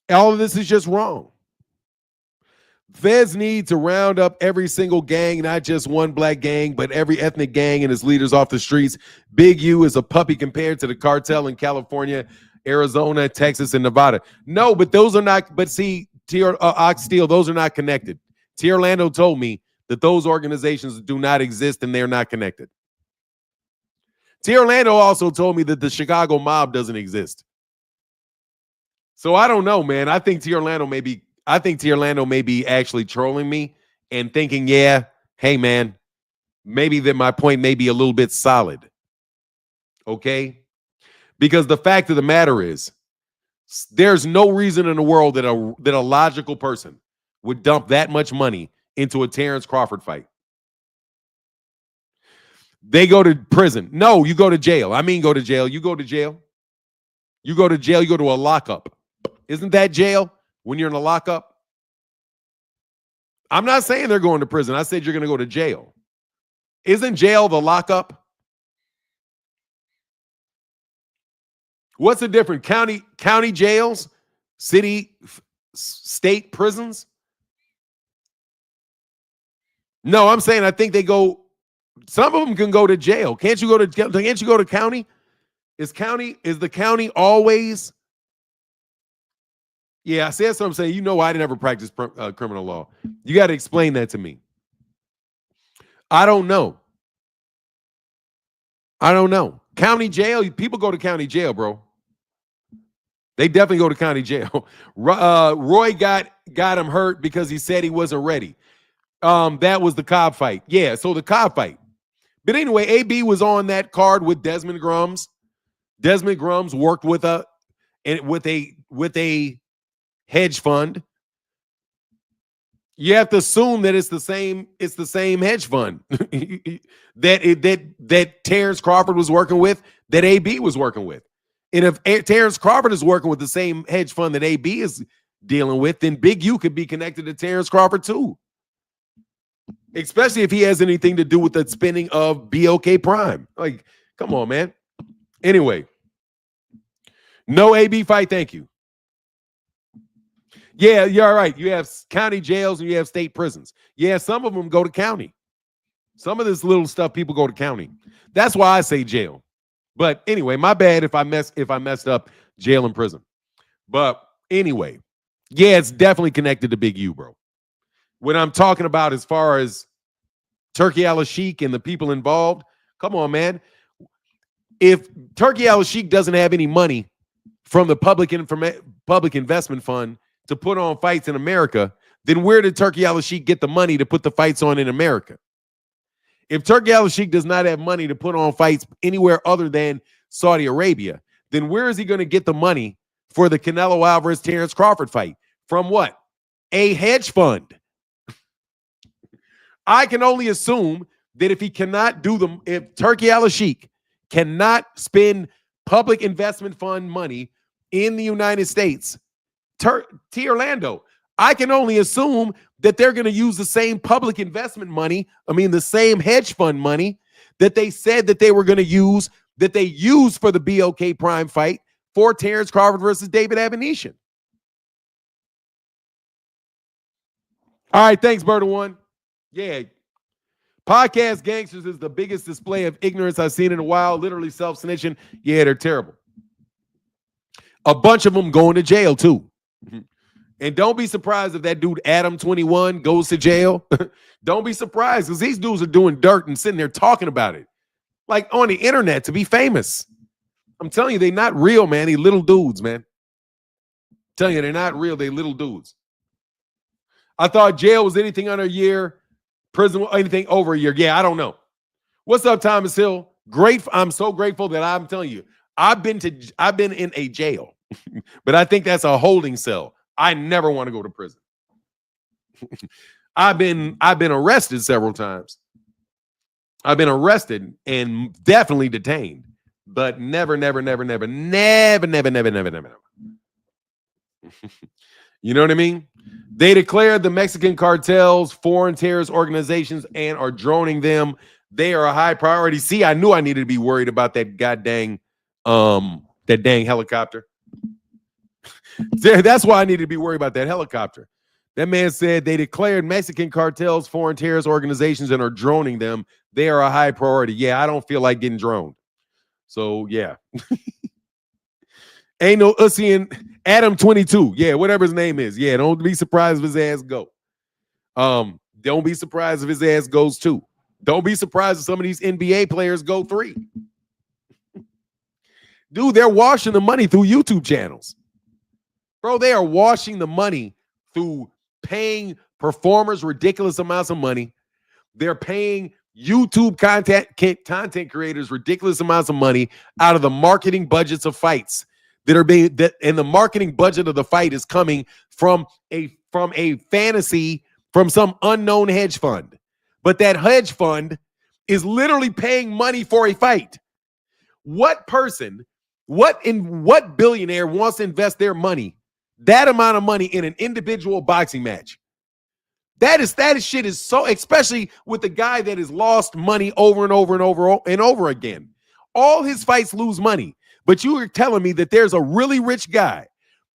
all of this is just wrong. Feds need to round up every single gang, not just one black gang, but every ethnic gang and its leaders off the streets. Big U is a puppy compared to the cartel in California, Arizona, Texas, and Nevada. No, but those are not. But see, Ox Steel, those are not connected. T. Orlando told me that those organizations do not exist and they're not connected. T. Orlando also told me that the Chicago mob doesn't exist. So I don't know, man. I think T. Orlando may be actually trolling me and thinking, yeah, hey, man, maybe that my point may be a little bit solid. Okay? Because the fact of the matter is, there's no reason in the world that a logical person would dump that much money into a Terence Crawford fight. They go to prison. No, you go to jail. I mean, go to jail. You go to jail. You go to jail. You go to a lockup. Isn't that jail when you're in a lockup? I'm not saying they're going to prison. I said you're going to go to jail. Isn't jail the lockup? What's the difference? County jails, city, state prisons? No, I'm saying I think they go. Some of them can go to jail. Can't you go to county? Is the county always? Yeah, I said something saying, I never practiced criminal law. You got to explain that to me. I don't know. County jail, people go to county jail, bro. They definitely go to county jail. Roy got him hurt because he said he wasn't ready. That was the Cobb fight. Yeah, so the Cobb fight. But anyway, AB was on that card with Desmond Grums. Desmond Grums worked with a hedge fund. You have to assume that it's the same hedge fund that Terence Crawford was working with, that AB was working with. And if Terence Crawford is working with the same hedge fund that AB is dealing with, then Big U could be connected to Terence Crawford too. Especially if he has anything to do with the spinning of BOK Prime. Like, come on, man. Anyway, no AB fight, thank you. Yeah, you're right. You have county jails and you have state prisons. Yeah, some of them go to county. Some of this little stuff, people go to county. That's why I say jail. But anyway, my bad if I messed up jail and prison. But anyway, yeah, it's definitely connected to Big U, bro. When I'm talking about as far as Turkey al-Sheikh and the people involved, come on, man. If Turkey al-Sheikh doesn't have any money from the public investment fund to put on fights in America, then where did Turkey al-Sheikh get the money to put the fights on in America? If Turkey al-Sheikh does not have money to put on fights anywhere other than Saudi Arabia, then where is he going to get the money for the Canelo Alvarez Terence Crawford fight? From what? A hedge fund. I can only assume that if Turkey al-Sheikh cannot spend public investment fund money in the United States, T. Orlando, I can only assume that they're going to use the same public investment money, the same hedge fund money that they said that they were going to use, that they used for the BOK Prime fight for Terence Crawford versus David Abanesian. All right, thanks, Bird One. Yeah. Podcast gangsters is the biggest display of ignorance I've seen in a while. Literally self-snitching. Yeah, they're terrible. A bunch of them going to jail, too. And don't be surprised if that dude Adam 21 goes to jail. Don't be surprised because these dudes are doing dirt and sitting there talking about it. Like on the internet to be famous. I'm telling you, they're not real, man. They little dudes, man. I'm telling you, they're not real. They little dudes. I thought jail was anything under a year. Prison, anything over a year. Yeah, I don't know. What's up, Thomas Hill? I'm so grateful that I'm telling you, I've been in a jail, but I think that's a holding cell. I never want to go to prison. I've been arrested several times. I've been arrested and definitely detained, but never. You know what I mean? They declared the Mexican cartels foreign terrorist organizations and are droning them. They are a high priority. See, I knew I needed to be worried about that goddamn that dang helicopter. That's why I needed to be worried about that helicopter. That man said they declared Mexican cartels foreign terrorist organizations and are droning them. They are a high priority. Yeah, I don't feel like getting droned. So, yeah. Ain't no Ussian Adam 22. Yeah, whatever his name is. Yeah, don't be surprised if his ass go. Don't be surprised if his ass goes 2. Don't be surprised if some of these NBA players go 3. Dude, they're washing the money through YouTube channels. Bro, they are washing the money through paying performers ridiculous amounts of money. They're paying YouTube content creators ridiculous amounts of money out of the marketing budgets of fights that are being and the marketing budget of the fight is coming from a fantasy from some unknown hedge fund. But that hedge fund is literally paying money for a fight. What person, what billionaire wants to invest their money, that amount of money in an individual boxing match? That shit is so, especially with the guy that has lost money over and over and over and over again. All his fights lose money. But you are telling me that there's a really rich guy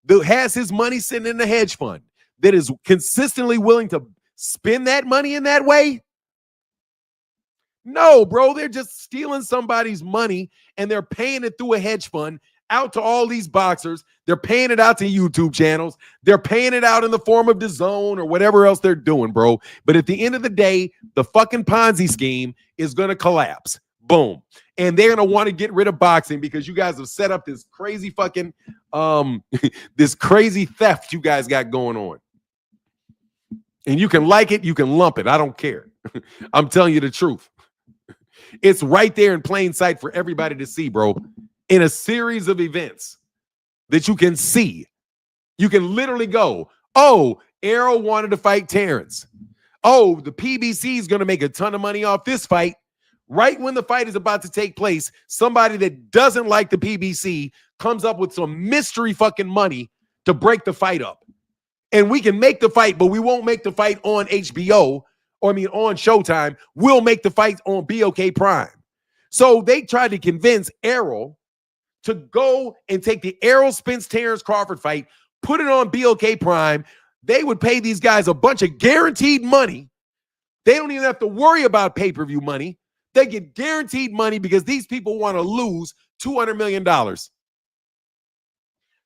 that has his money sitting in a hedge fund that is consistently willing to spend that money in that way? No, bro, they're just stealing somebody's money and they're paying it through a hedge fund out to all these boxers. They're paying it out to YouTube channels. They're paying it out in the form of DAZN or whatever else they're doing, bro. But at the end of the day, the fucking Ponzi scheme is going to collapse. Boom. And they're going to want to get rid of boxing because you guys have set up this crazy fucking, this crazy theft you guys got going on. And you can like it, you can lump it. I don't care. I'm telling you the truth. It's right there in plain sight for everybody to see, bro. In a series of events that you can see. You can literally go, oh, Errol wanted to fight Terence. Oh, the PBC is going to make a ton of money off this fight. Right when the fight is about to take place, somebody that doesn't like the PBC comes up with some mystery fucking money to break the fight up. And we can make the fight, but we won't make the fight on HBO, or on Showtime. We'll make the fight on BOK Prime. So they tried to convince Errol to go and take the Errol Spence Terence Crawford fight, put it on BOK Prime. They would pay these guys a bunch of guaranteed money. They don't even have to worry about pay-per-view money. They get guaranteed money because these people want to lose $200 million.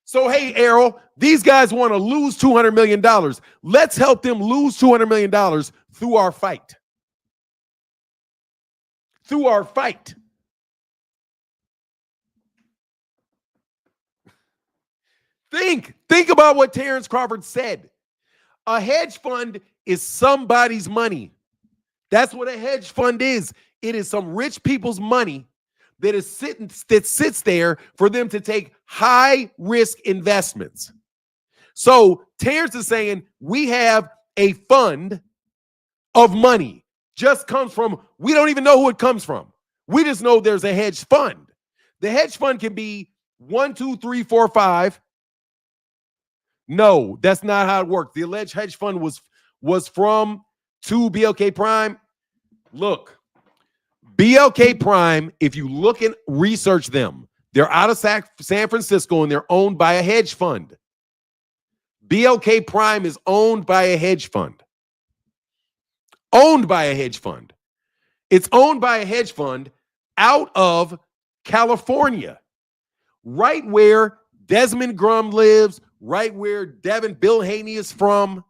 So, hey, Errol, these guys want to lose $200 million. Let's help them lose $200 million through our fight. Through our fight. Think about what Terence Crawford said. A hedge fund is somebody's money. That's what a hedge fund is. It is some rich people's money that sits there for them to take high risk investments. So Terence is saying we have a fund of money. Just comes from, we don't even know who it comes from. We just know there's a hedge fund. The hedge fund can be 1, 2, 3, 4, 5. No, that's not how it worked. The alleged hedge fund was from to BLK Prime. Look, BLK Prime, if you look and research them, they're out of San Francisco and they're owned by a hedge fund. BLK Prime is owned by a hedge fund. Owned by a hedge fund. It's owned by a hedge fund out of California, right where Desmond Grum lives, right where Bill Haney is from,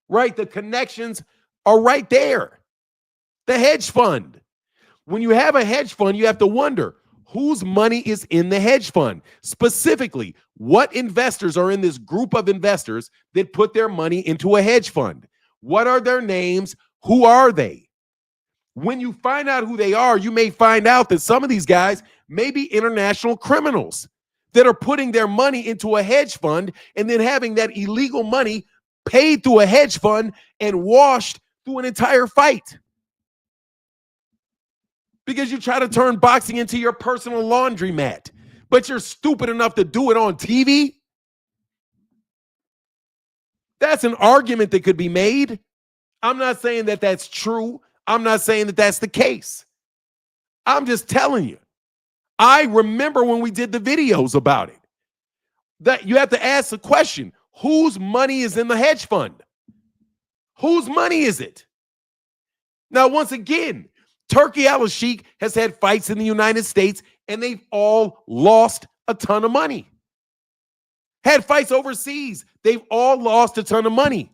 right? The connections are right there. The hedge fund. When you have a hedge fund, you have to wonder whose money is in the hedge fund. Specifically, what investors are in this group of investors that put their money into a hedge fund? What are their names? Who are they? When you find out who they are, you may find out that some of these guys may be international criminals that are putting their money into a hedge fund and then having that illegal money paid through a hedge fund and washed through an entire fight. Because you try to turn boxing into your personal laundromat, but you're stupid enough to do it on TV. That's an argument that could be made. I'm not saying that that's true. I'm not saying that that's the case. I'm just telling you. I remember when we did the videos about it, that you have to ask the question, whose money is in the hedge fund? Whose money is it? Now, once again, Turkey Al-Sheikh has had fights in the United States, and they've all lost a ton of money. Had fights overseas, they've all lost a ton of money.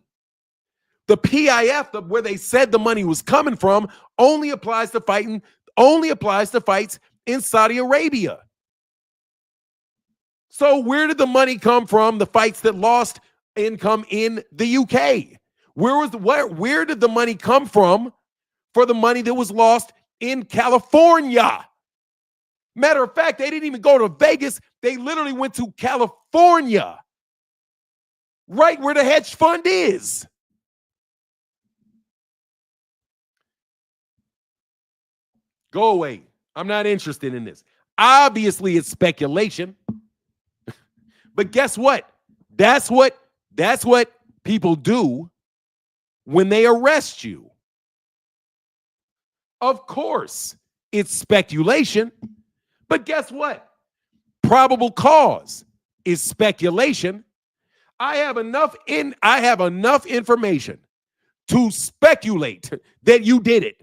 The PIF, where they said the money was coming from, only applies to fights in Saudi Arabia. So where did the money come from? The fights that lost income in the UK. Where did the money come from for the money that was lost in California? Matter of fact, they didn't even go to Vegas. They literally went to California, right where the hedge fund is. Go away. I'm not interested in this. Obviously, it's speculation. But guess what? That's what people do when they arrest you. Of course, it's speculation. But guess what? Probable cause is speculation. I have enough information to speculate that you did it.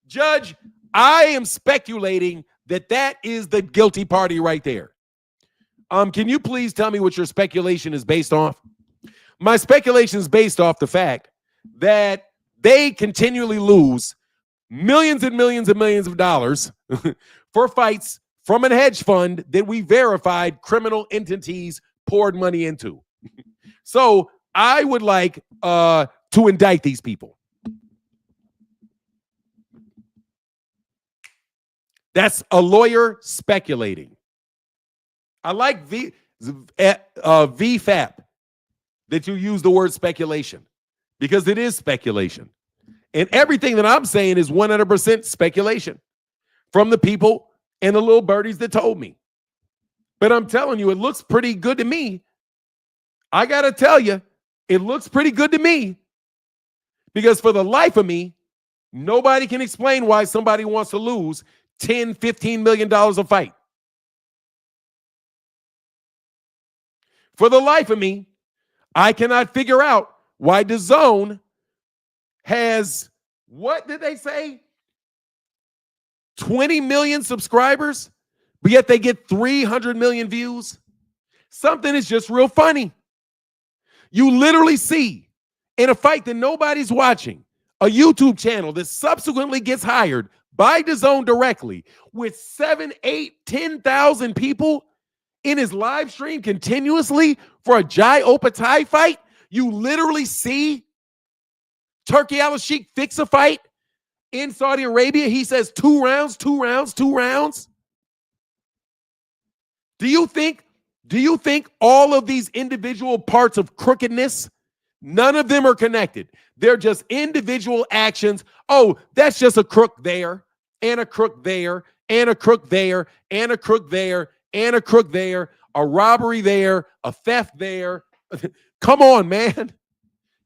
Judge, I am speculating that is the guilty party right there. Can you please tell me what your speculation is based off? My speculation is based off the fact that they continually lose millions and millions and millions of dollars for fights from a hedge fund that we verified criminal entities poured money into. So I would like to indict these people. That's a lawyer speculating. I like VFAP that you use the word speculation because it is speculation. And everything that I'm saying is 100% speculation from the people and the little birdies that told me. But I'm telling you, it looks pretty good to me. I got to tell you, it looks pretty good to me because for the life of me, nobody can explain why somebody wants to lose $10, $15 million a fight. For the life of me, I cannot figure out why DAZN has, what did they say? 20 million subscribers, but yet they get 300 million views. Something is just real funny. You literally see in a fight that nobody's watching, a YouTube channel that subsequently gets hired by DAZN directly with 7, 8, 10,000 people in his live stream continuously for a Jai Opatai fight. You literally see Turkey Al-Sheikh fix a fight in Saudi Arabia. He says 2 rounds, 2 rounds, 2 rounds. Do you think all of these individual parts of crookedness, none of them are connected? They're just individual actions. Oh, that's just a crook there, and a crook there, and a crook there, and a crook there, and a crook there, a robbery there, a theft there. Come on, man.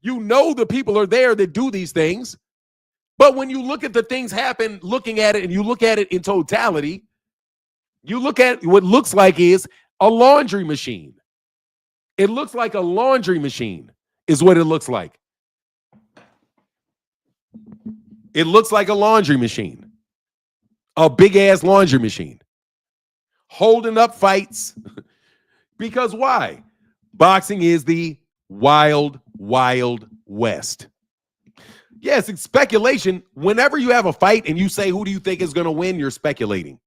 You know the people are there that do these things. But when you look at the things happen, looking at it, and you look at it in totality, you look at what looks like is a laundry machine. It looks like a laundry machine is what it looks like. It looks like a laundry machine. A big-ass laundry machine. Holding up fights. Because why? Boxing is the wild, wild west. Yes, it's speculation. Whenever you have a fight and you say, who do you think is going to win, you're speculating.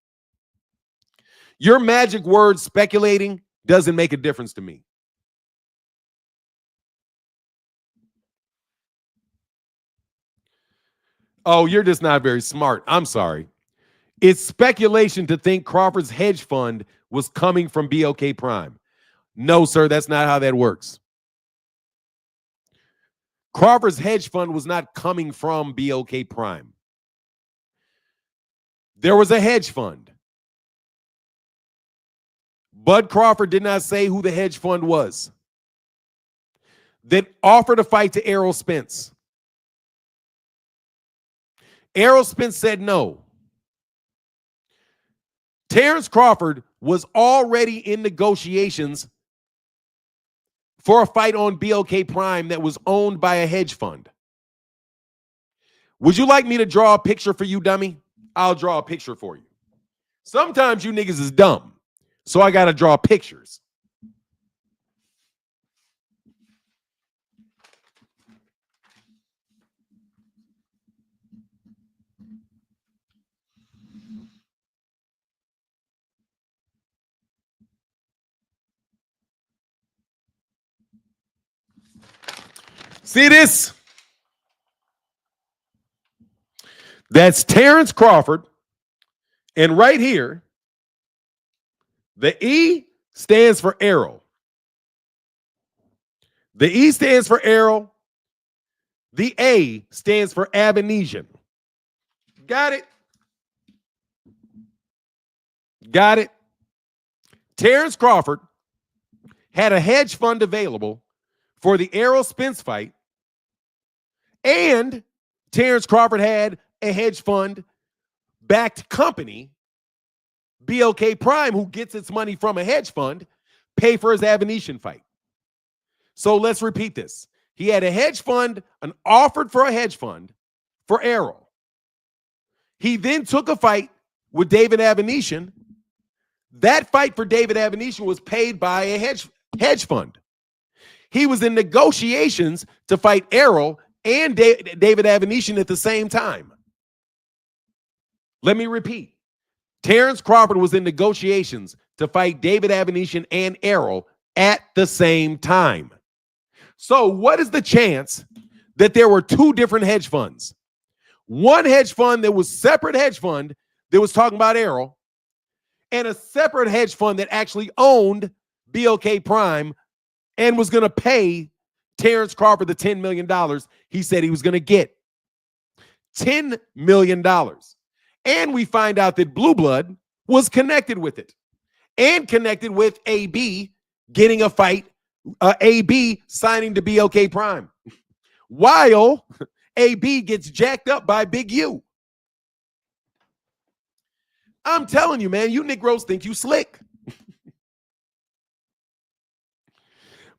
Your magic word speculating doesn't make a difference to me. Oh, you're just not very smart. I'm sorry. It's speculation to think Crawford's hedge fund was coming from BOK Prime. No, sir, that's not how that works. Crawford's hedge fund was not coming from BOK Prime. There was a hedge fund. Bud Crawford did not say who the hedge fund was that offered a fight to Errol Spence. Errol Spence said no. Terence Crawford was already in negotiations for a fight on BOK Prime that was owned by a hedge fund. Would you like me to draw a picture for you, dummy? I'll draw a picture for you. Sometimes you niggas is dumb, so I got to draw pictures. See this? That's Terence Crawford. And right here, the E stands for Errol. The E stands for Errol. The A stands for Abinesian. Got it? Got it? Terence Crawford had a hedge fund available for the Errol Spence fight, and Terence Crawford had a hedge fund backed company, BOK Prime, who gets its money from a hedge fund, pay for his Abinesian fight. So let's repeat this. He had a hedge fund, an offered for a hedge fund for Errol. He then took a fight with David Abinesian. That fight for David Abinesian was paid by a hedge fund. He was in negotiations to fight Errol and David Abinesian at the same time. Let me repeat. Terence Crawford was in negotiations to fight David Abinesian and Errol at the same time. So what is the chance that there were two different hedge funds? One hedge fund that was separate hedge fund that was talking about Errol, and a separate hedge fund that actually owned BOK Prime and was going to pay Terence Crawford the $10 million he said he was going to get. $10 million. And we find out that Blue Blood was connected with it and connected with AB getting a fight, AB signing to BOK Prime, while AB gets jacked up by Big U. I'm telling you, man, you Negroes think you slick.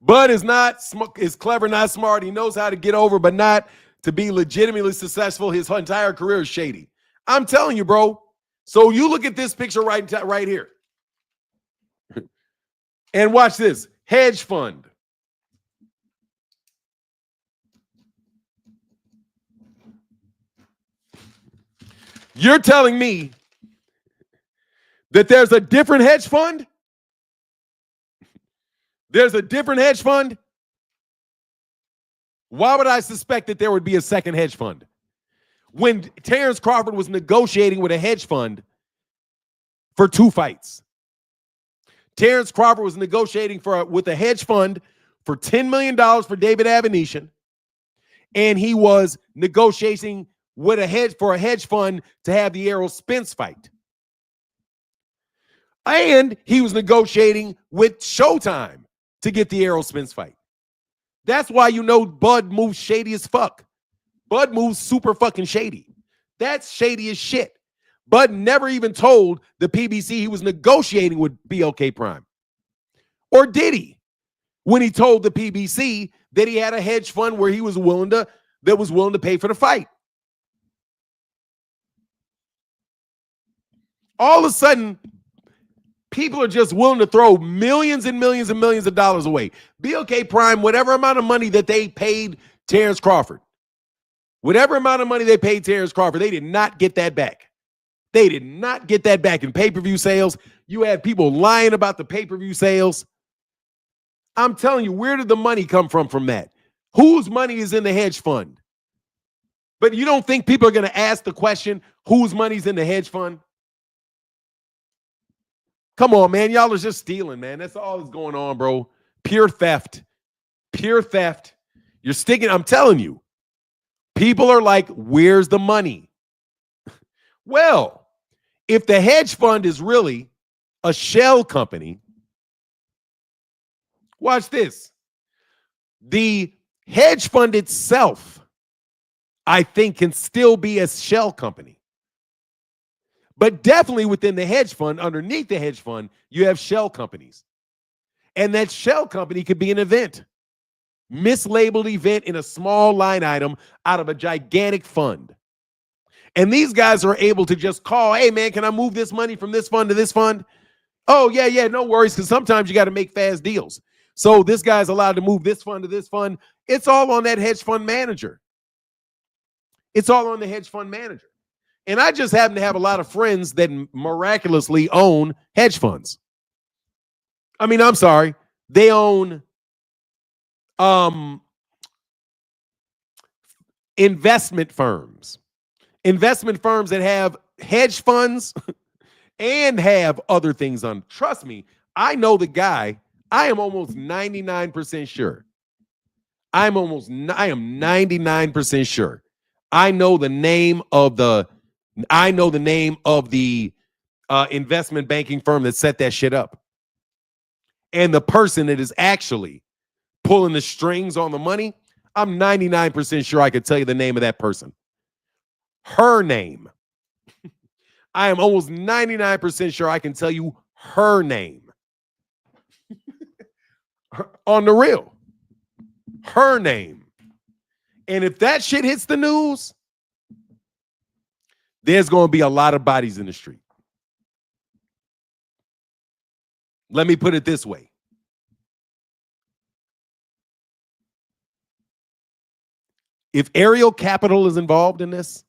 Bud is clever, not smart. He knows how to get over, but not to be legitimately successful. His entire career is shady. I'm telling you, bro. So you look at this picture right here. And watch this. Hedge fund. You're telling me that there's a different hedge fund? There's a different hedge fund? Why would I suspect that there would be a second hedge fund? When Terence Crawford was negotiating with a hedge fund for two fights. Terence Crawford was negotiating with a hedge fund for $10 million for David Abinesian, and he was negotiating with a hedge fund to have the Errol Spence fight. And he was negotiating with Showtime to get the Errol Spence fight. That's why you know Bud moves shady as fuck. Bud moves super fucking shady. That's shady as shit. Bud never even told the PBC he was negotiating with BOK Prime. Or did he? When he told the PBC that he had a hedge fund where he was willing to pay for the fight. All of a sudden, people are just willing to throw millions and millions and millions of dollars away. BOK Prime, whatever amount of money that they paid Terence Crawford, they did not get that back. They did not get that back in pay-per-view sales. You had people lying about the pay-per-view sales. I'm telling you, where did the money come from that? Whose money is in the hedge fund? But you don't think people are going to ask the question, whose money's in the hedge fund? Come on, man. Y'all are just stealing, man. That's all that's going on, bro. Pure theft. Pure theft. You're sticking. I'm telling you. People are like, where's the money? Well, if the hedge fund is really a shell company, watch this. The hedge fund itself, I think, can still be a shell company. But definitely within the hedge fund, underneath the hedge fund, you have shell companies. And that shell company could be an event. Mislabeled event in a small line item out of a gigantic fund. And these guys are able to just call, hey, man, can I move this money from this fund to this fund? Oh, yeah, no worries, because sometimes you got to make fast deals. So this guy's allowed to move this fund to this fund. It's all on that hedge fund manager. It's all on the hedge fund manager. And I just happen to have a lot of friends that miraculously own hedge funds. I mean, I'm sorry. They own investment firms. Investment firms that have hedge funds and have other things on. Trust me, I know the guy. I am almost 99% sure. I am 99% sure. I know the name of the investment banking firm that set that shit up. And the person that is actually pulling the strings on the money, I'm 99% sure I could tell you the name of that person. Her name. I am almost 99% sure I can tell you her name. On the real. Her name. And if that shit hits the news, there's going to be a lot of bodies in the street. Let me put it this way. If Ariel Capital is involved in this,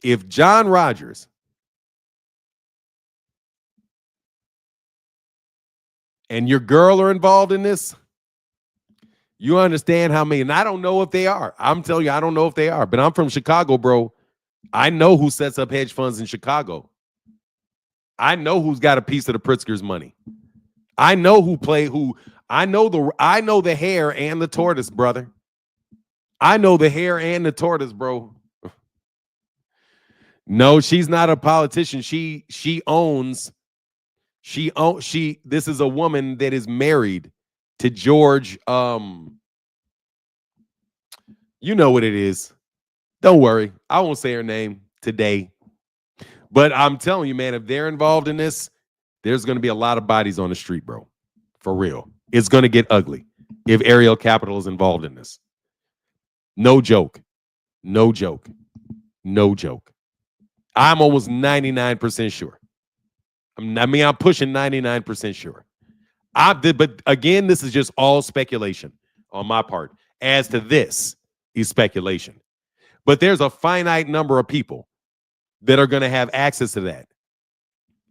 if John Rogers and your girl are involved in this, you understand how many, and I don't know if they are. I'm telling you, I don't know if they are, but I'm from Chicago, bro. I know who sets up hedge funds in Chicago. I know who's got a piece of the Pritzker's money. I know I know the hare and the tortoise, brother. I know the hare and the tortoise, bro. No, she's not a politician. This is a woman that is married to George. You know what it is. Don't worry. I won't say her name today. But I'm telling you, man, if they're involved in this, there's going to be a lot of bodies on the street, bro. For real. It's going to get ugly if Ariel Capital is involved in this. No joke. No joke. No joke. I'm almost 99% sure. I'm pushing 99% sure. But again, this is just all speculation on my part. As to this is speculation. But there's a finite number of people that are going to have access to that.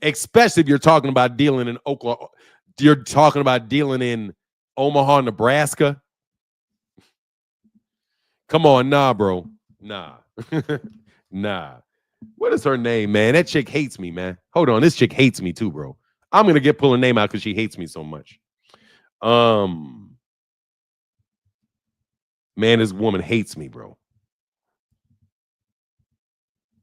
Especially if you're talking about dealing in Oklahoma. You're talking about dealing in Omaha, Nebraska. Come on, nah, bro. Nah. Nah. What is her name, man? That chick hates me, man. Hold on. This chick hates me too, bro. I'm going to pull her name out because she hates me so much. Man, this woman hates me, bro.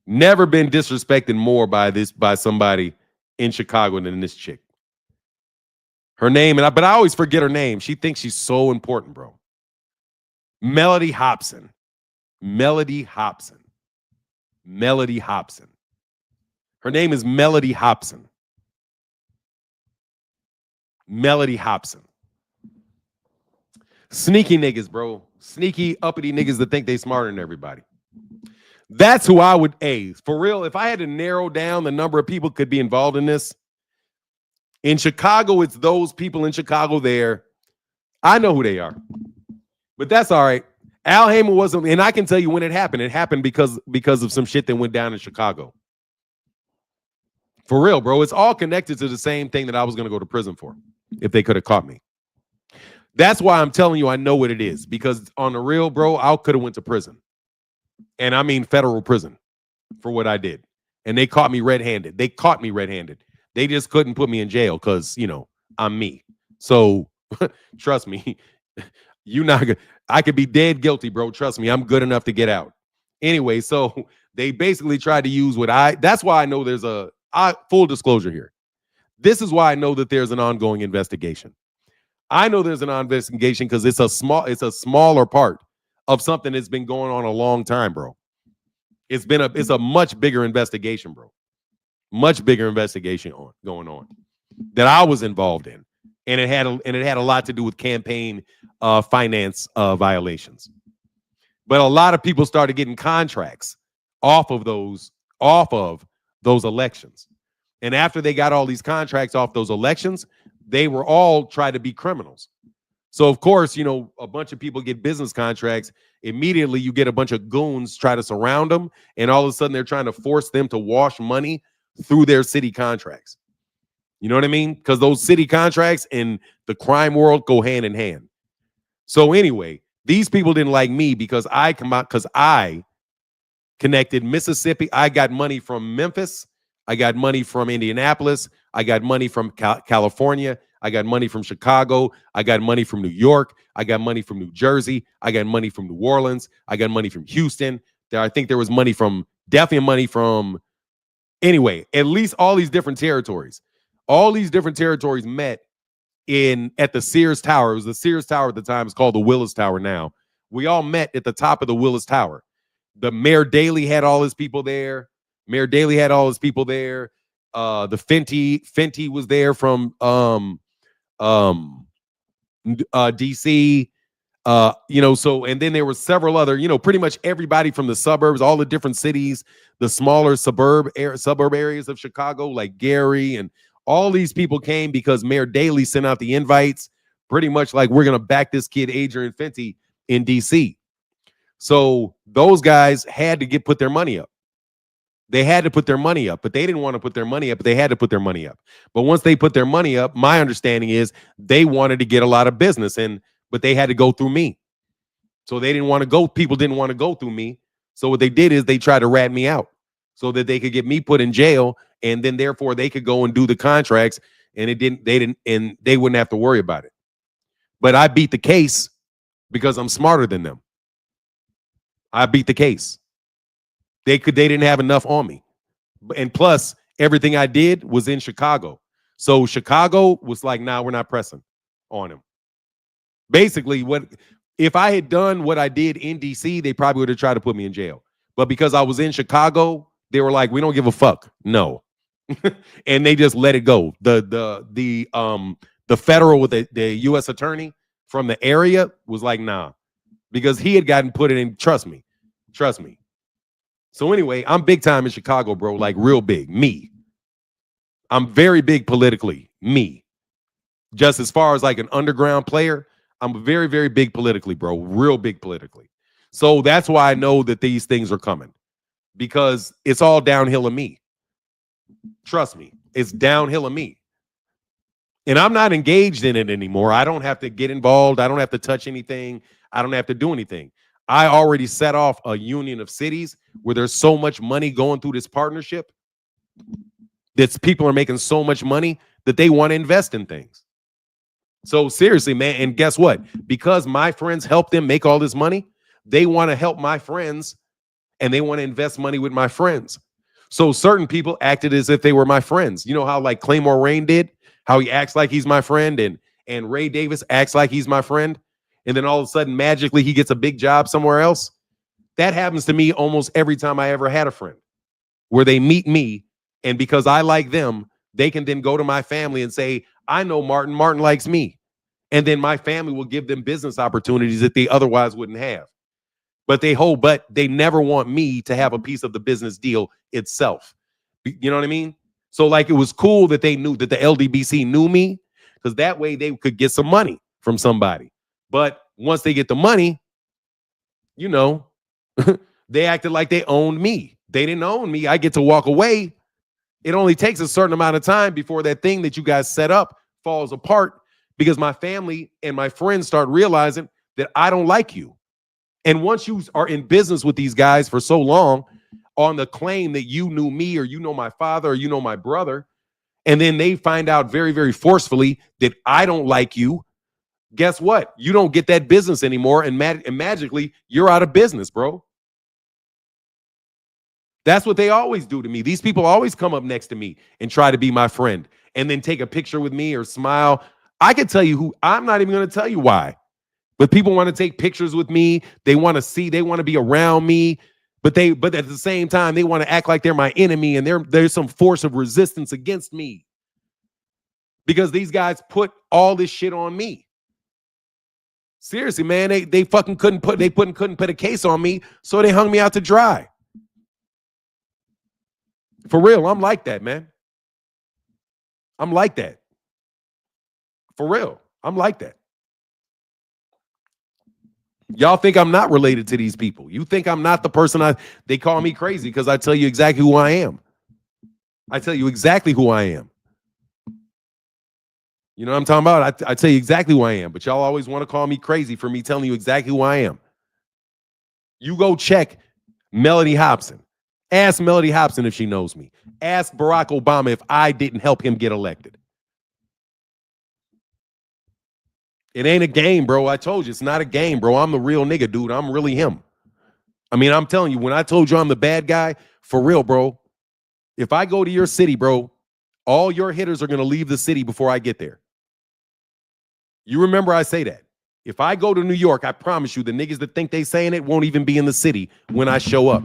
Never been disrespected more by somebody in Chicago than this chick. Her name, but I always forget her name. She thinks she's so important, bro. Melody Hobson. Melody Hobson. Melody Hobson. Her name is Melody Hobson. Melody Hobson. Sneaky niggas, bro. Sneaky, uppity niggas that think they smarter than everybody. That's who I would, for real, if I had to narrow down the number of people could be involved in this, in Chicago, it's those people in Chicago there. I know who they are. But that's all right. Al Haymon wasn't, and I can tell you when it happened. It happened because of some shit that went down in Chicago. For real, bro. It's all connected to the same thing that I was going to go to prison for if they could have caught me. That's why I'm telling you I know what it is. Because on the real, bro, I could have went to prison. And I mean federal prison for what I did. And they caught me red-handed. They just couldn't put me in jail because, I'm me. So trust me, I could be dead guilty, bro. Trust me, I'm good enough to get out. Anyway, so they basically tried to use that's why I know there's full disclosure here. This is why I know that there's an ongoing investigation. I know there's an investigation because it's a smaller part of something that's been going on a long time, bro. It's a much bigger investigation, bro. Much bigger investigation going on that I was involved in, and it had a lot to do with campaign finance violations. But a lot of people started getting contracts off of those elections, and after they got all these contracts off those elections, they were all tried to be criminals. So, of course, a bunch of people get business contracts. Immediately, you get a bunch of goons try to surround them. And all of a sudden, they're trying to force them to wash money through their city contracts. You know what I mean? Because those city contracts and the crime world go hand in hand. So anyway, these people didn't like me because I connected Mississippi. I got money from Memphis. I got money from Indianapolis. I got money from California. I got money from Chicago. I got money from New York. I got money from New Jersey. I got money from New Orleans. I got money from Houston. I think there was definitely money from, anyway, at least all these different territories. All these different territories met at the Sears Tower. It was the Sears Tower at the time. It's called the Willis Tower now. We all met at the top of the Willis Tower. The Mayor Daley had all his people there. The Fenty was there from DC. So, and then there were several other, pretty much everybody from the suburbs, all the different cities, the smaller suburb areas of Chicago, like Gary, and all these people came because Mayor Daley sent out the invites, pretty much like, we're going to back this kid, Adrian Fenty, in DC. So those guys had to put their money up. They had to put their money up, but they didn't want to put their money up, but they had to put their money up. But once they put their money up, my understanding is they wanted to get a lot of business, but they had to go through me. So people didn't want to go through me. So what they did is they tried to rat me out so that they could get me put in jail, and then therefore they could go and do the contracts, and they wouldn't have to worry about it. But I beat the case because I'm smarter than them. I beat the case. They didn't have enough on me. And plus, everything I did was in Chicago. So Chicago was like, nah, we're not pressing on him. Basically, if I had done what I did in DC, they probably would have tried to put me in jail. But because I was in Chicago, they were like, we don't give a fuck. No. And they just let it go. The federal with the U.S. attorney from the area was like, nah. Because he had gotten put in, trust me. So anyway, I'm big time in Chicago, bro, like real big. Me. I'm very big politically. Me. Just as far as like an underground player, I'm very, very big politically, bro. Real big politically. So that's why I know that these things are coming. Because it's all downhill of me. Trust me. It's downhill of me. And I'm not engaged in it anymore. I don't have to get involved. I don't have to touch anything. I don't have to do anything. I already set off a union of cities where there's so much money going through this partnership that people are making so much money that they want to invest in things. So seriously, man, and guess what? Because my friends help them make all this money, they want to help my friends and they want to invest money with my friends. So certain people acted as if they were my friends. You know how like Claymore Rain did? How he acts like he's my friend, and Ray Davis acts like he's my friend. And then all of a sudden, magically, he gets a big job somewhere else. That happens to me almost every time I ever had a friend, where they meet me, and because I like them, they can then go to my family and say, I know Martin. Martin likes me. And then my family will give them business opportunities that they otherwise wouldn't have. But they never want me to have a piece of the business deal itself. You know what I mean? So like it was cool that they knew that the LDBC knew me, because that way they could get some money from somebody. But once they get the money, they acted like they owned me. They didn't own me. I get to walk away. It only takes a certain amount of time before that thing that you guys set up falls apart, because my family and my friends start realizing that I don't like you. And once you are in business with these guys for so long on the claim that you knew me or you know my father or you know my brother, and then they find out very, very forcefully that I don't like you, guess what? You don't get that business anymore, and magically you're out of business, bro. That's what they always do to me. These people always come up next to me and try to be my friend and then take a picture with me or smile. I can tell you who, I'm not even going to tell you why. But people want to take pictures with me. They want to see, they want to be around me. But at the same time, they want to act like they're my enemy and there's some force of resistance against me. Because these guys put all this shit on me. Seriously, man, they fucking couldn't put a case on me, so they hung me out to dry. For real, I'm like that, man. I'm like that. For real, I'm like that. Y'all think I'm not related to these people. You think I'm not the person they call me crazy because I tell you exactly who I am. I tell you exactly who I am. You know what I'm talking about? I tell you exactly who I am, but y'all always want to call me crazy for me telling you exactly who I am. You go check Melody Hobson. Ask Melody Hobson if she knows me. Ask Barack Obama if I didn't help him get elected. It ain't a game, bro. I told you, it's not a game, bro. I'm the real nigga, dude. I'm really him. I mean, I'm telling you, when I told you I'm the bad guy, for real, bro, if I go to your city, bro, all your hitters are going to leave the city before I get there. You remember I say that. If I go to New York, I promise you, the niggas that think they saying it won't even be in the city when I show up.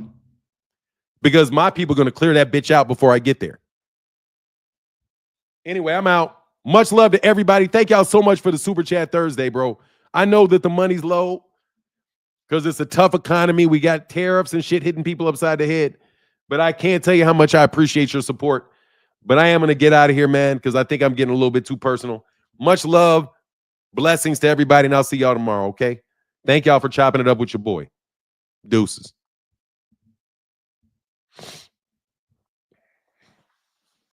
Because my people are going to clear that bitch out before I get there. Anyway, I'm out. Much love to everybody. Thank y'all so much for the Super Chat Thursday, bro. I know that the money's low because it's a tough economy. We got tariffs and shit hitting people upside the head. But I can't tell you how much I appreciate your support. But I am going to get out of here, man, because I think I'm getting a little bit too personal. Much love. Blessings to everybody, and I'll see y'all tomorrow, okay? Thank y'all for chopping it up with your boy. Deuces.